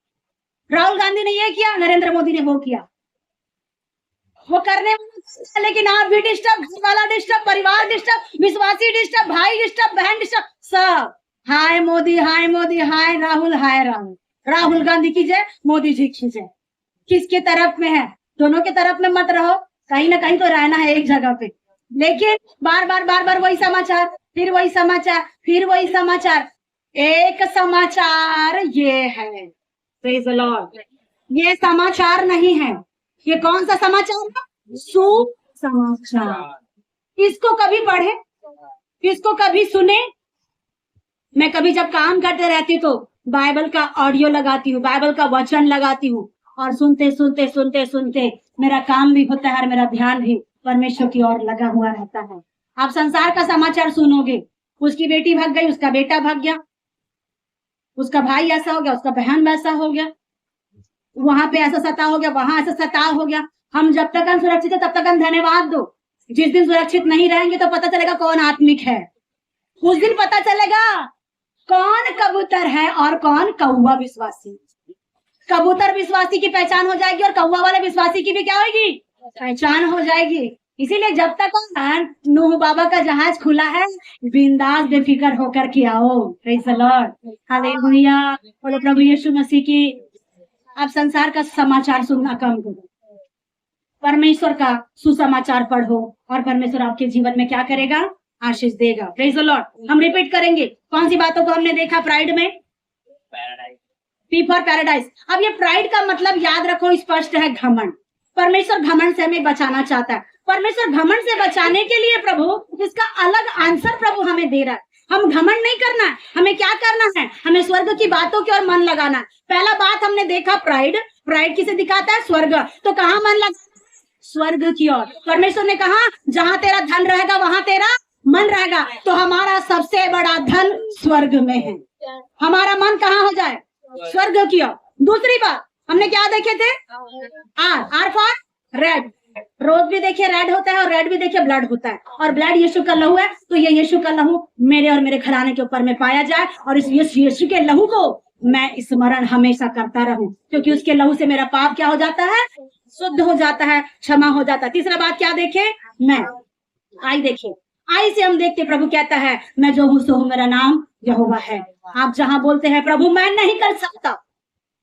राहुल गांधी ने ये किया, नरेंद्र मोदी ने वो किया, वो करने वाला, लेकिन आप भी डिस्टर्ब, घर वाला डिस्टर्ब, परिवार डिस्टर्ब, विश्वासी डिस्टर्ब, भाई डिस्टर्ब, बहन डिस्टर्ब, सब। हाय मोदी, हाय मोदी, हाय राहुल, हाय राहुल। राहुल गांधी की जय, मोदी जी की जय। किसके तरफ में है? दोनों के तरफ में मत रहो, कहीं ना कहीं तो रहना है एक जगह पे। लेकिन बार बार वही समाचार, फिर वही समाचार, फिर वही समाचार। एक समाचार ये है, प्रेज़ द लॉर्ड, ये समाचार नहीं है। ये कौन सा समाचार है? सुसमाचार। इसको कभी पढ़े, इसको कभी सुने। मैं कभी जब काम करते रहती हूँ तो बाइबल का ऑडियो लगाती हूँ, बाइबल का वचन लगाती हूँ, और सुनते सुनते सुनते सुनते मेरा काम भी होता है और मेरा ध्यान भी परमेश्वर की ओर लगा हुआ रहता है। आप संसार का समाचार सुनोगे, उसकी बेटी भाग गई, उसका बेटा भाग गया, उसका भाई ऐसा हो गया, उसका बहन वैसा हो गया, वहां पे ऐसा सता हो गया, वहां ऐसा सता हो गया। हम जब तक हम सुरक्षित है तब तक हम धन्यवाद दो। जिस दिन सुरक्षित नहीं रहेंगे तो पता चलेगा कौन आत्मिक है। उस दिन पता चलेगा कौन कबूतर है और कौन कौवा विश्वासी। कबूतर विश्वासी की पहचान हो जाएगी और कौवा वाले विश्वासी की भी क्या होगी? पहचान हो जाएगी। इसीलिए जब तक नूह बाबा का जहाज खुला है, बिंदास बेफिक्र होकर के आओ। प्रेज़ द लॉर्ड, हालेलुया, बोलो प्रभु यीशु मसीह की। आप संसार का समाचार सुनना कम करो, परमेश्वर का सुसमाचार पढ़ो, और परमेश्वर आपके जीवन में क्या करेगा? आशीष देगा। Praise the Lord. हम रिपीट करेंगे कौन सी बातों को हमने देखा प्राइड में? P for paradise. अब ये प्राइड का मतलब याद रखो, स्पष्ट है, घमंड। परमेश्वर घमंड से हमें बचाना चाहता है। परमेश्वर घमंड से बचाने के लिए प्रभु इसका अलग आंसर प्रभु हमें दे रहा है। हम घमंड नहीं करना है, हमें क्या करना है? हमें स्वर्ग की बातों की ओर मन लगाना है। पहला बात हमने देखा प्राइड। प्राइड किसे दिखाता है? स्वर्ग। तो कहाँ मन लगा? स्वर्ग की ओर। परमेश्वर ने कहा जहां तेरा धन रहेगा वहां तेरा मन रहेगा। तो हमारा सबसे बड़ा धन स्वर्ग में है। हमारा मन कहाँ हो जाए? स्वर्ग की ओर। दूसरी बात हमने क्या देखे थे? Are for red. रोज भी देखिए रेड होता है, और रेड भी देखिए ब्लड होता है, और ब्लड यीशु का लहू है। तो ये यीशु का लहू मेरे और मेरे घराने के ऊपर में पाया जाए, और इस यीशु के लहू को मैं स्मरण हमेशा करता रहूं, क्योंकि उसके लहू से मेरा पाप क्या हो जाता है? शुद्ध हो जाता है, क्षमा हो जाता है। तीसरा बात क्या देखे? मैं आई। देखिए आई से हम देखते प्रभु कहता है मैं जो हूँ सो हूँ, मेरा नाम यहोवा है। आप जहाँ बोलते हैं प्रभु मैं नहीं कर सकता,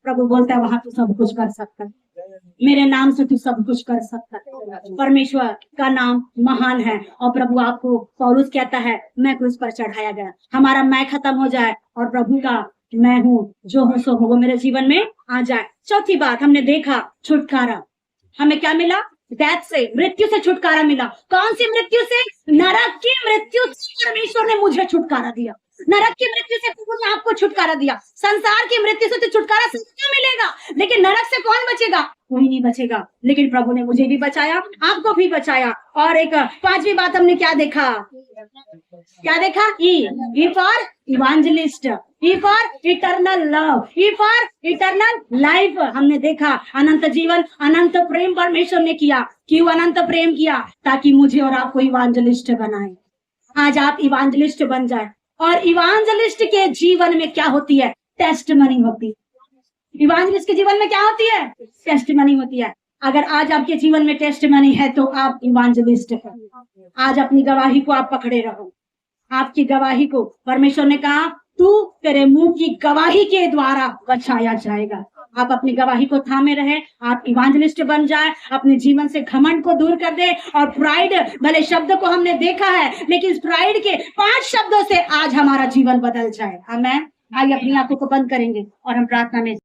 प्रभु बोलता है वहां तू सब कुछ कर सकता है। मेरे नाम से तू सब कुछ कर सकता है। परमेश्वर का नाम महान है, और प्रभु आपको, पौलुस कहता है मैं क्रूस पर चढ़ाया गया। हमारा मैं खत्म हो जाए और प्रभु का मैं हूँ जो हूँ सो हूँ वो मेरे जीवन में आ जाए। चौथी बात हमने देखा छुटकारा। हमें क्या मिला? डेथ से, मृत्यु से छुटकारा मिला। कौन सी मृत्यु से? नरक की मृत्यु से परमेश्वर ने मुझे छुटकारा दिया। नरक की मृत्यु से प्रभु ने आपको छुटकारा दिया। संसार की मृत्यु से तो छुटकारा सबको मिलेगा, लेकिन नरक से कौन बचेगा? कोई नहीं बचेगा। लेकिन प्रभु ने मुझे भी बचाया, आपको भी बचाया। और एक पांचवी बात हमने क्या देखा? क्या देखा? E for evangelist, E for eternal love, E for eternal life. हमने देखा अनंत जीवन, अनंत प्रेम परमेश्वर ने किया। क्यों अनंत प्रेम किया? ताकि मुझे और आपको इवांजलिस्ट बनाए। आज आप इवांजलिस्ट बन जाए। और इवांजलिस्ट के जीवन में क्या होती है? टेस्टमनी होती है। इवांजलिस्ट के जीवन में क्या होती है? टेस्टमनी होती है। अगर आज आपके जीवन में टेस्टमनी है तो आप इवांजलिस्ट हैं। आज अपनी गवाही को आप पकड़े रहो। आपकी गवाही को परमेश्वर ने कहा तू तेरे मुंह की गवाही के द्वारा बचाया जाएगा। आप अपनी गवाही को थामे रहे, आप इवांजलिस्ट बन जाए, अपने जीवन से घमंड को दूर कर दे। और प्राइड भले शब्द को हमने देखा है, लेकिन इस प्राइड के 5 शब्दों से आज हमारा जीवन बदल जाए। आमीन। आइए अपनी आंखों को बंद करेंगे और हम प्रार्थना में